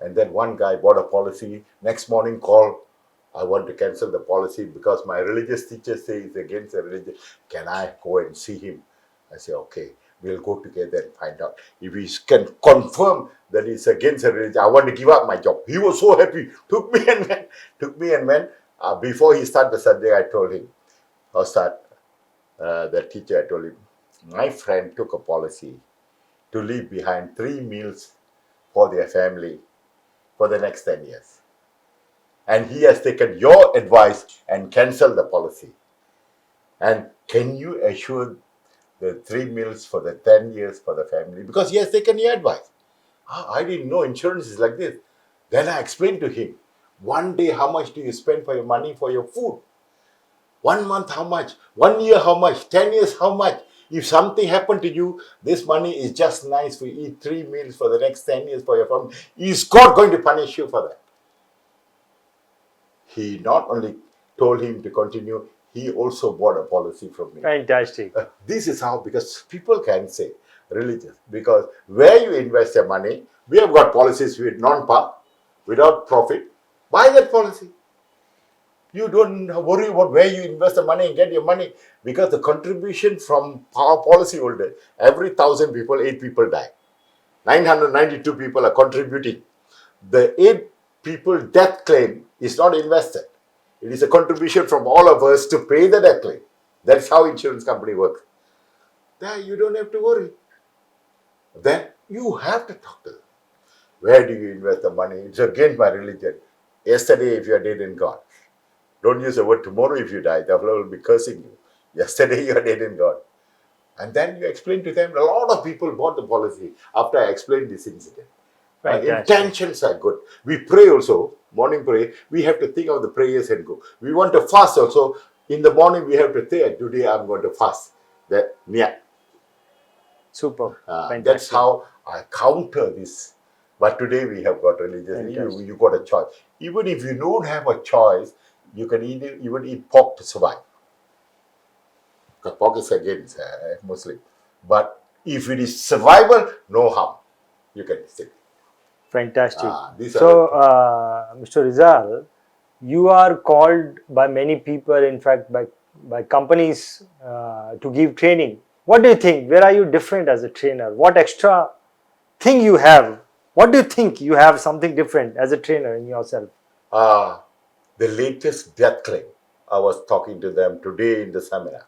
And then one guy bought a policy. Next morning, called, I want to cancel the policy because my religious teacher says it's against the religion. Can I go and see him? I say, okay, we'll go together and find out. If he can confirm that it's against the religion, I want to give up my job. He was so happy. Took me and went. Before he started the subject, I told him, the teacher, I told him, my friend took a policy to leave behind 3 meals for their family for the next 10 years. And he has taken your advice and cancelled the policy. And can you assure the 3 meals for the 10 years for the family? Because he has taken your advice. I didn't know insurance is like this. Then I explained to him, one day how much do you spend for your money for your food? 1 month how much? 1 year how much? 10 years how much? If something happened to you, this money is just nice for you eat 3 meals for the next 10 years for your family. Is God going to punish you for that? he not only told him to continue, he also bought a policy from me. Fantastic. This is how, because people can say religious, because where you invest your money, we have got policies with non-par, without profit. Buy that policy. You don't worry about where you invest the money and get your money, because the contribution from our policyholder, every 1,000 people, 8 people die. 992 people are contributing. The 8 people death claim is not invested. It is a contribution from all of us to pay the death claim. That's how insurance company works. There you don't have to worry. Then you have to talk to them. Where do you invest the money? It's against my religion. Yesterday, if you are dead in God. Don't use the word tomorrow if you die. The Lord will be cursing you. Yesterday, you are dead in God. And then you explain to them. A lot of people bought the policy after I explained this incident. Intentions are good. We pray also, morning prayer. We have to think of the prayers and go. We want to fast also. In the morning, we have to say, today I'm going to fast. That, yeah. Super. That's how I counter this. But today we have got religious. You got a choice. Even if you don't have a choice, you can even eat pork to survive. Because pork is against Muslim. But if it is survival, no harm. You can stick. Fantastic. So, Mr. Rizal, you are called by many people, in fact, by companies to give training. What do you think? Where are you different as a trainer? What extra thing you have? What do you think you have something different as a trainer in yourself? The latest death claim. I was talking to them today in the seminar.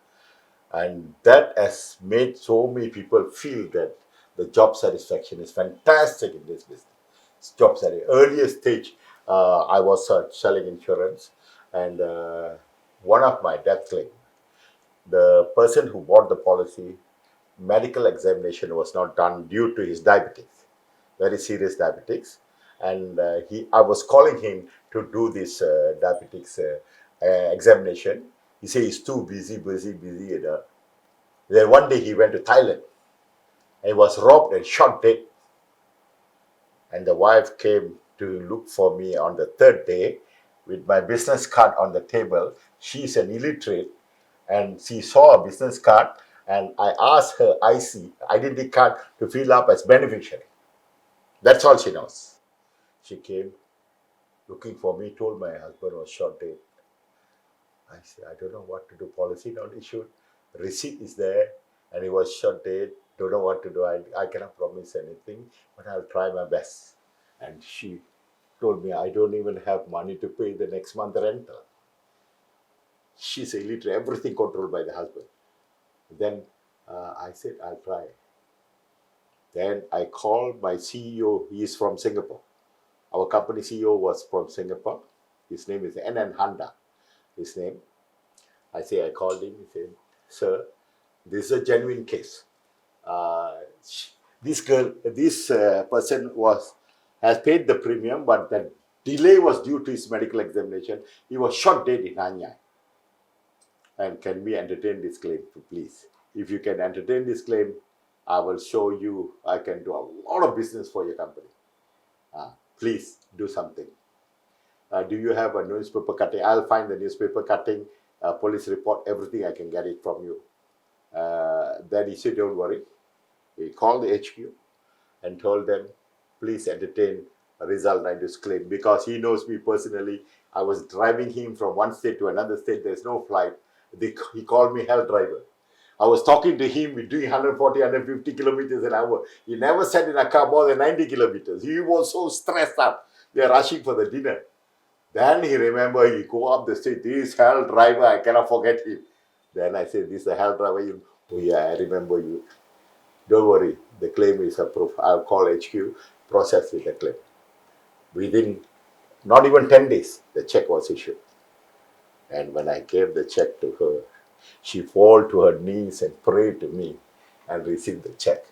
And that has made so many people feel that the job satisfaction is fantastic in this business. It's job satisfaction. Earlier stage, I was selling insurance, and one of my death claim, the person who bought the policy, medical examination was not done due to his diabetes, very serious diabetes, and I was calling him to do this diabetes examination. He said he's too busy. Then one day he went to Thailand and was robbed and shot dead. And the wife came to look for me on the 3rd day with my business card on the table. She's an illiterate and she saw a business card, and I asked her identity card to fill up as beneficiary. That's all she knows. She came looking for me, told my husband was shot dead. I said, I don't know what to do. Policy not issued. Receipt is there, and he was shot dead. Don't know what to do. I cannot promise anything, but I'll try my best. And she told me, I don't even have money to pay the next month rental. She's illiterate, everything controlled by the husband. Then I said, I'll try. Then I called my CEO. He is from Singapore. Our company CEO was from Singapore. His name is N. Handa. His name. I called him. He said, sir, this is a genuine case. This person has paid the premium, but the delay was due to his medical examination. He was shot dead in Anyai. And can we entertain this claim, please? If you can entertain this claim, I will show you I can do a lot of business for your company. Please do something. Do you have a newspaper cutting? I'll find the newspaper cutting, police report, everything. I can get it from you. Then he said, don't worry. He called the HQ and told them, please entertain Rizal Naidu's claim, because he knows me personally. I was driving him from one state to another state. There's no flight. He called me hell driver. I was talking to him, we're doing 140, 150 kilometers an hour. He never sat in a car more than 90 kilometers. He was so stressed up. They're rushing for the dinner. Then he remembered, he go up the street, this hell driver, I cannot forget him. Then I said, this is a hell driver. Oh yeah, I remember you. Don't worry, the claim is approved. I'll call HQ, process with the claim. Within not even 10 days, the check was issued. And when I gave the check to her, she fell to her knees and prayed to me and received the check.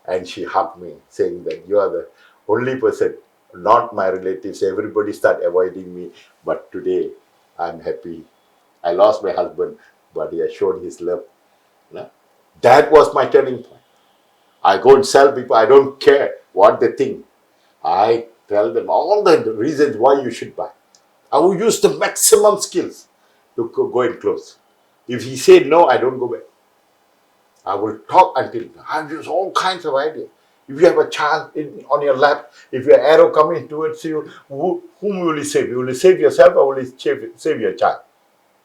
And she hugged me, saying that you are the only person, not my relatives. Everybody start avoiding me. But today, I'm happy. I lost my husband, but he has shown his love. No? That was my turning point. I go and sell people. I don't care what they think. I tell them all the reasons why you should buy. I will use the maximum skills to go and close. If he said no, I don't go back. I will talk until I use all kinds of ideas. If you have a child on your lap, if your arrow coming towards you, whom will you save? Will you save yourself or will you save your child?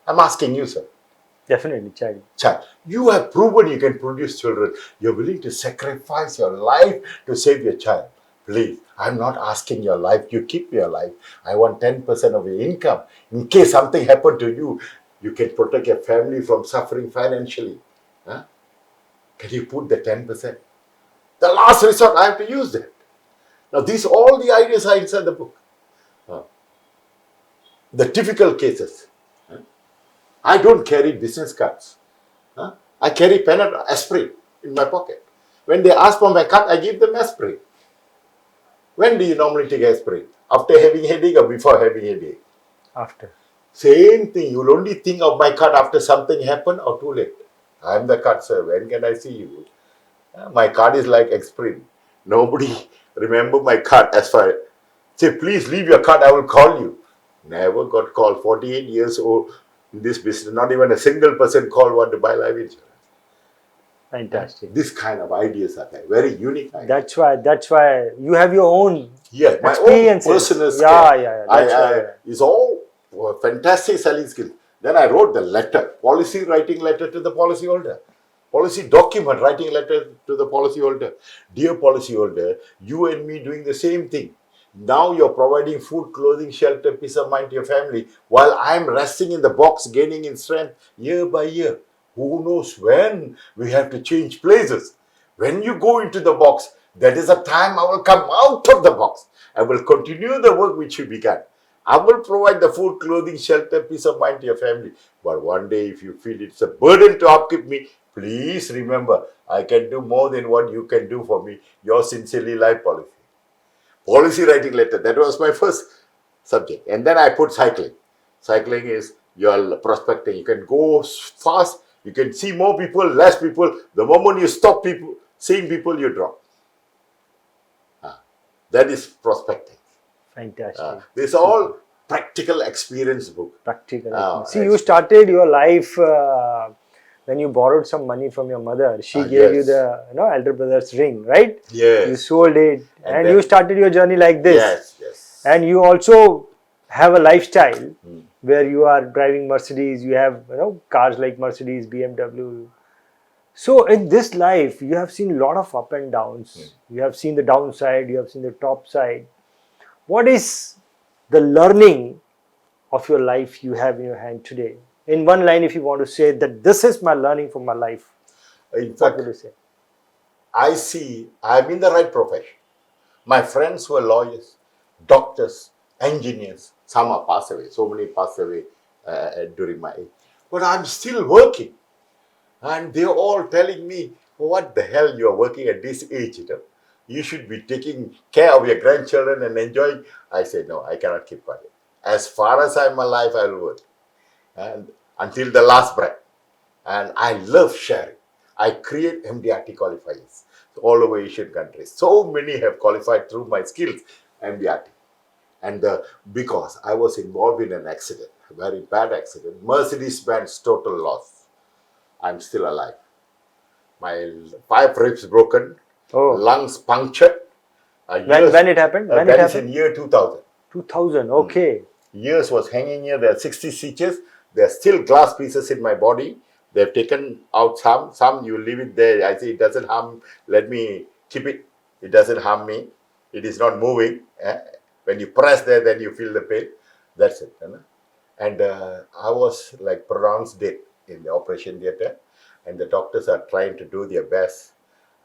I'm asking you, sir. Definitely, child. Child, you have proven you can produce children. You're willing to sacrifice your life to save your child. Please, I'm not asking your life. You keep your life. I want 10% of your income. In case something happened to you, you can protect your family from suffering financially. Huh? Can you put the 10%? The last resort, I have to use that. Now, all the ideas are inside the book. The typical cases. I don't carry business cards. I carry pen and aspirin in my pocket. When they ask for my card, I give them aspirin. When do you normally take aspirin? After having headache or before having headache? After. Same thing. You'll only think of my card after something happened or too late. I'm the card, sir. When can I see you? My card is like aspirin. Nobody remember my card as far. Say, please leave your card. I will call you. Never got called. 48 years old in this business. Not even a single person called want to buy life insurance. Fantastic. This kind of ideas are there. Very unique ideas. That's why you have your own my experiences. own personal skill. Yeah. It's all fantastic selling skills. Then I wrote the letter, policy writing letter to the policyholder. Policy document writing letter to the policyholder. Dear policyholder, you and me doing the same thing. Now you're providing food, clothing, shelter, peace of mind to your family while I'm resting in the box, gaining in strength year by year. Who knows when we have to change places? When you go into the box, that is a time I will come out of the box. I will continue the work which you began. I will provide the food, clothing, shelter, peace of mind to your family. But one day, if you feel it's a burden to upkeep me, please remember, I can do more than what you can do for me. Yours sincerely, life policy. Policy writing letter. That was my first subject. And then I put cycling. Cycling is your prospecting. You can go fast. You can see more people, less people. The moment you stop seeing people, you drop. That is prospecting. Fantastic. This all practical experience book. Practical. See, you started your life when you borrowed some money from your mother. She gave you the elder brother's ring, right? Yes. You sold it, and you started your journey like this. Yes. And you also have a lifestyle where you are driving Mercedes. You have cars like Mercedes, BMW. So in this life, you have seen a lot of up and downs. You have seen the downside. You have seen the top side. What is the learning of your life you have in your hand today? In one line, if you want to say that this is my learning from my life, what will you say? I see I'm in the right profession. My friends were lawyers, doctors, engineers. Some are passed away. So many passed away during my age. But I'm still working. And they're all telling me, what the hell you are working at this age? You should be taking care of your grandchildren and enjoying. I said, no, I cannot keep quiet. As far as I'm alive, I will work. And until the last breath. And I love sharing. I create MDRT qualifiers all over Asian countries. So many have qualified through my skills, MDRT. And because I was involved in an accident, a very bad accident, Mercedes-Benz total loss. I'm still alive. My 5 ribs broken, lungs punctured. When it happened? That is in year 2000. 2000, okay. Ears was hanging here. There are 60 stitches. There are still glass pieces in my body. They've taken out some. You leave it there. I say it doesn't harm. Let me keep it. It doesn't harm me. It is not moving. When you press there, then you feel the pain. That's it. And I was like pronounced dead in the operation theatre. And the doctors are trying to do their best.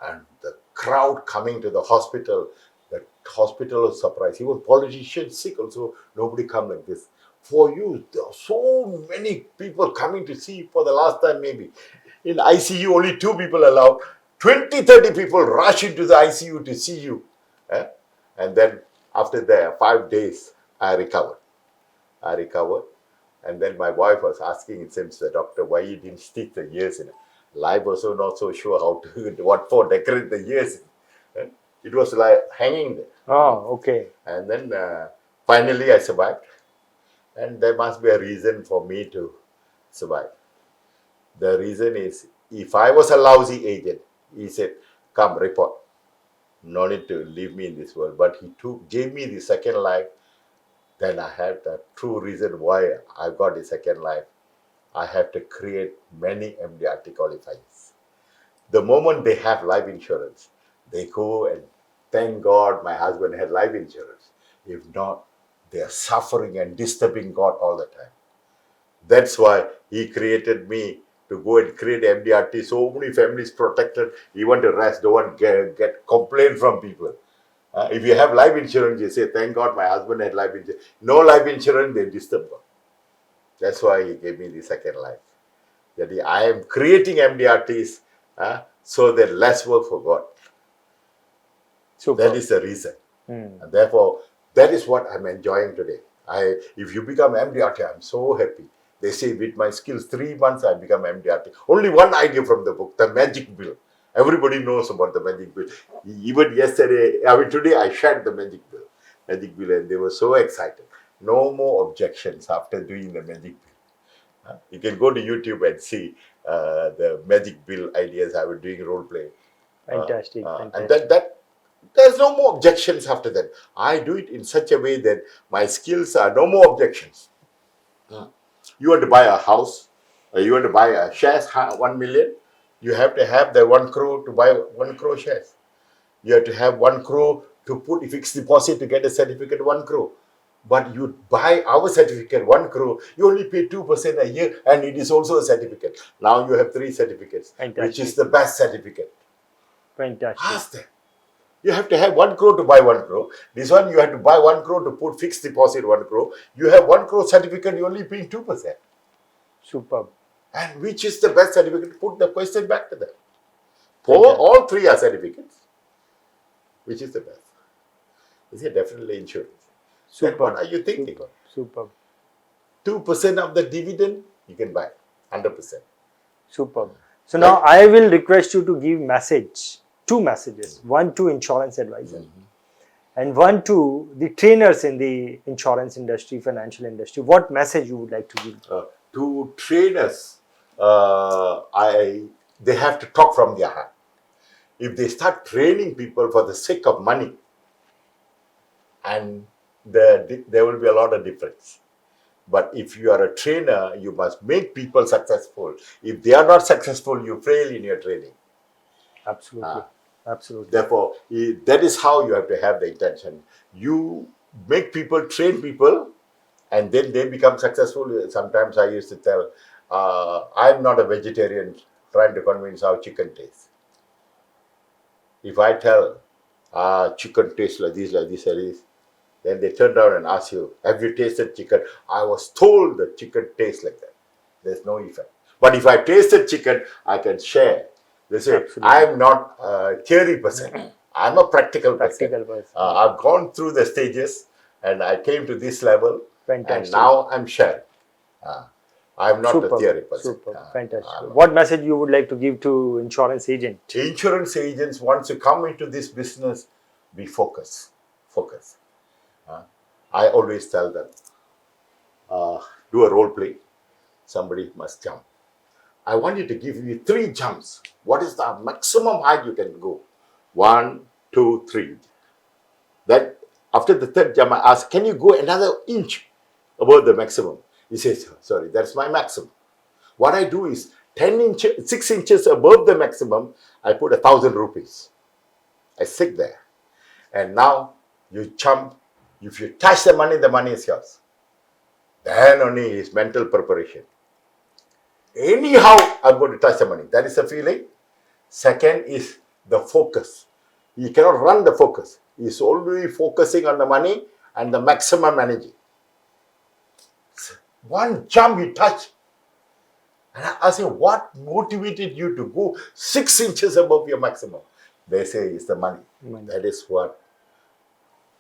And the crowd coming to the hospital was surprised. Even politicians sick also. Nobody come like this. For you, there are so many people coming to see you for the last time maybe. In ICU, only 2 people allowed. 20, 30 people rush into the ICU to see you. And then after that, 5 days, I recovered. And then my wife was asking, it seems, the doctor, why you didn't stick the ears in it. Life also not so sure how to, what for decorate the ears. It was like hanging there. Oh, okay. And then finally I survived. And there must be a reason for me to survive. The reason is, if I was a lousy agent, he said, come, report. No need to leave me in this world. But he gave me the second life. Then I had the true reason why I got the second life. I have to create many MDRT qualifiers. The moment they have life insurance, they go and thank God my husband had life insurance. If not, they are suffering and disturbing God all the time. That's why he created me to go and create MDRT. So many families protected, even to rest, don't want get complaint from people. If you have life insurance, you say, thank God my husband had life insurance. No life insurance, they disturb God. That's why he gave me the second life. That I am creating MDRTs so that less work for God. Super. That is the reason. And therefore, that is what I'm enjoying today. If you become MDRT, I'm so happy. They say with my skills, 3 months I become MDRT. Only one idea from the book, the magic bill. Everybody knows about the magic bill. Even yesterday, today I shared the magic bill. And they were so excited. No more objections after doing the magic bill. You can go to YouTube and see the magic bill ideas. I was doing role play. Fantastic. And that there's no more objections after that. I do it in such a way that my skills are no more objections. You want to buy a house, you want to buy a shares 1 million, you have to have the 1 crore to buy 1 crore shares. You have to have 1 crore to put a fixed deposit to get a certificate 1 crore. But you buy our certificate 1 crore, you only pay 2% a year, and it is also a certificate. Now you have 3 certificates, which is the best certificate. Fantastic. Ask them. You have to have 1 crore to buy 1 crore. This one you have to buy 1 crore to put fixed deposit 1 crore. You have 1 crore certificate, you only paying 2%. Superb. And which is the best certificate? Put the question back to them. For all 3 are certificates. Which is the best? Is it definitely insurance? Superb. What are you thinking? Superb. 2% of the dividend you can buy. 100%. Superb. So now I will request you to give message. 2 messages. One to insurance advisor and one to the trainers in the insurance industry, financial industry. What message you would like to give? To trainers, they have to talk from their heart. If they start training people for the sake of money, and there will be a lot of difference. But if you are a trainer, you must make people successful. If they are not successful, you fail in your training. Absolutely. Absolutely. Therefore, that is how you have to have the intention. You make people, train people, and then they become successful. Sometimes I used to tell, I'm not a vegetarian trying to convince how chicken tastes. If I tell, chicken tastes like this, then they turn around and ask you, have you tasted chicken? I was told that chicken tastes like that. There's no effect. But if I tasted chicken, I can share. They say, I'm not a theory person. I'm a practical person. I've gone through the stages and I came to this level. Fantastic. And now I'm sharing. I'm not a theory person. Super. Fantastic. What message you would like to give to insurance agent? Insurance agents, once you come into this business, be focused. Focus. I always tell them, do a role play. Somebody must jump. I want you to give me 3 jumps. What is the maximum height you can go? 1, 2, 3. Then after the 3rd jump, I ask, can you go another inch above the maximum? He says, sorry, that's my maximum. What I do is 6 inches above the maximum, I put 1,000 rupees. I sit there. And now you jump. If you touch the money is yours. Then only is mental preparation. Anyhow, I'm going to touch the money. That is the feeling. Second is the focus. You cannot run the focus. He's only focusing on the money and the maximum energy. One jump you touch. And I say, what motivated you to go 6 inches above your maximum? They say it's the money. That is what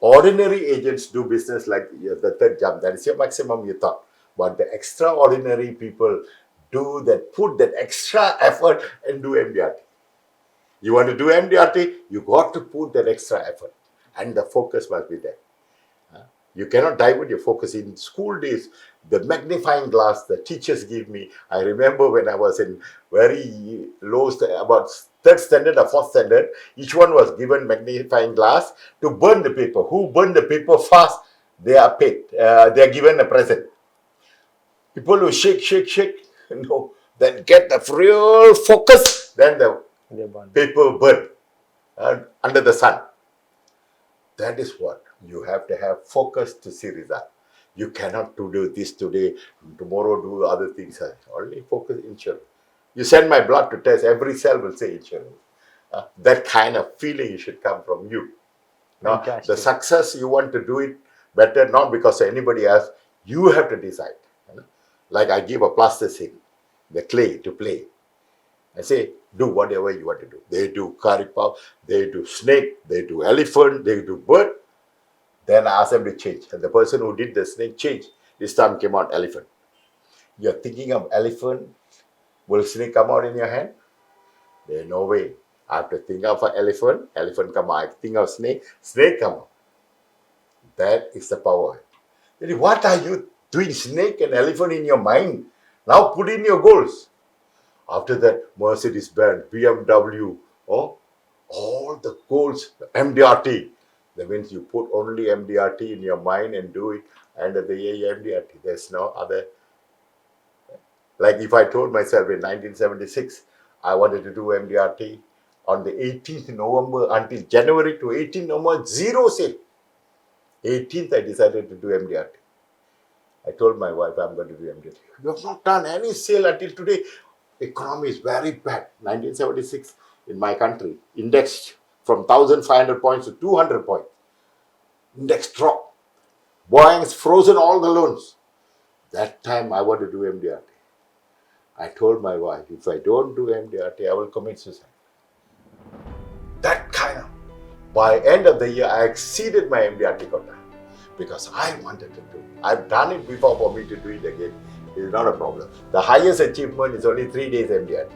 ordinary agents do business like the 3rd jump. That is your maximum, you thought. But the extraordinary people do that, put that extra effort and do MDRT. You want to do MDRT, you got to put that extra effort. And the focus must be there. You cannot divert your focus. In school days, the magnifying glass the teachers give me, I remember when I was in very low, about 3rd standard or 4th standard, each one was given magnifying glass to burn the paper. Who burn the paper fast, they are paid. They are given a present. People who shake, no, then get the real focus, then the paper burn under the sun. That is what you have to have focus to see result. You cannot do this today, tomorrow do other things. Only focus insurance. You send my blood to test, every cell will say insurance. That kind of feeling should come from you. Now, the success, you want to do it better, not because of anybody else. You have to decide. Like I give a plasticine, the clay to play. I say, do whatever you want to do. They do karipao, they do snake, they do elephant, they do bird. Then I ask them to change. And the person who did the snake changed. This time came out elephant. You're thinking of elephant. Will snake come out in your hand? There's no way. I have to think of an elephant. Elephant come out. I think of snake. Snake come out. That is the power. What are you doing snake and elephant in your mind? Now put in your goals. After that, Mercedes-Benz, BMW, all the goals, MDRT. That means you put only MDRT in your mind and do it. End of the year, MDRT. There's no other. Like if I told myself in 1976, I wanted to do MDRT on the 18th November until January to 18th November, 0 sale. 18th, I decided to do MDRT. I told my wife, I'm going to do MDRT. You have not done any sale until today. Economy is very bad. 1976 in my country, indexed from 1,500 points to 200 points. Index dropped. Banks frozen all the loans. That time I want to do MDRT. I told my wife, if I don't do MDRT, I will commit suicide. That kind of, by end of the year, I exceeded my MDRT quota because I wanted to do it. I've done it before. For me to do it again is not a problem. The highest achievement is only 3 days MDRT.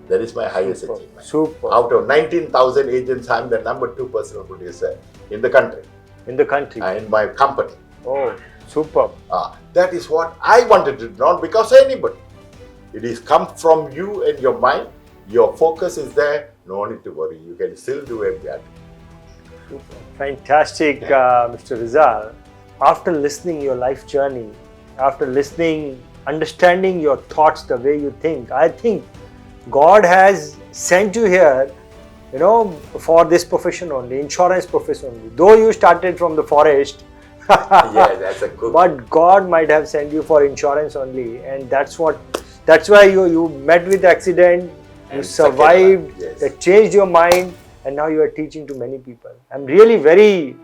That is my highest achievement. Super. Out of 19,000 agents, I'm the number 2 personal producer in the country. In the country? In my company. Oh, super. That is what I wanted to do, not because of anybody. It is come from you and your mind. Your focus is there. No need to worry. You can still do MDRT. Super. Fantastic, Mr. Rizal. After listening your life journey, after listening, understanding your thoughts, the way you think, I think God has sent you here, for this profession only, insurance profession only. Though you started from the forest, yeah, that's a good. But God might have sent you for insurance only, and that's why you met with accident, you survived, yes. That changed your mind, and now you are teaching to many people. I'm really very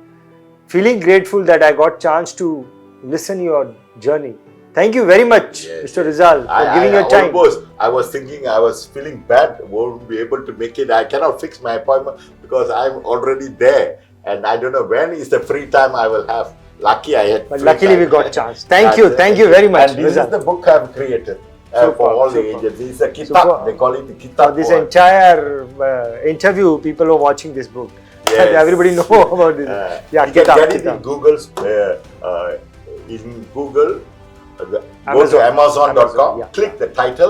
feeling grateful that I got chance to listen your journey. Thank you very much, Mr. Rizal, for giving your time. I was thinking, I was feeling bad, won't be able to make it. I cannot fix my appointment because I'm already there. And I don't know when is the free time I will have. Lucky I had. But luckily we got chance. Thank you very much. And this is the book I've created for all the agents. It's a kitab. They call it the kitab. This entire interview, people are watching this book. Yes. Everybody know about this. You can get it in Google's. In Google. Go to Amazon.com, click the title.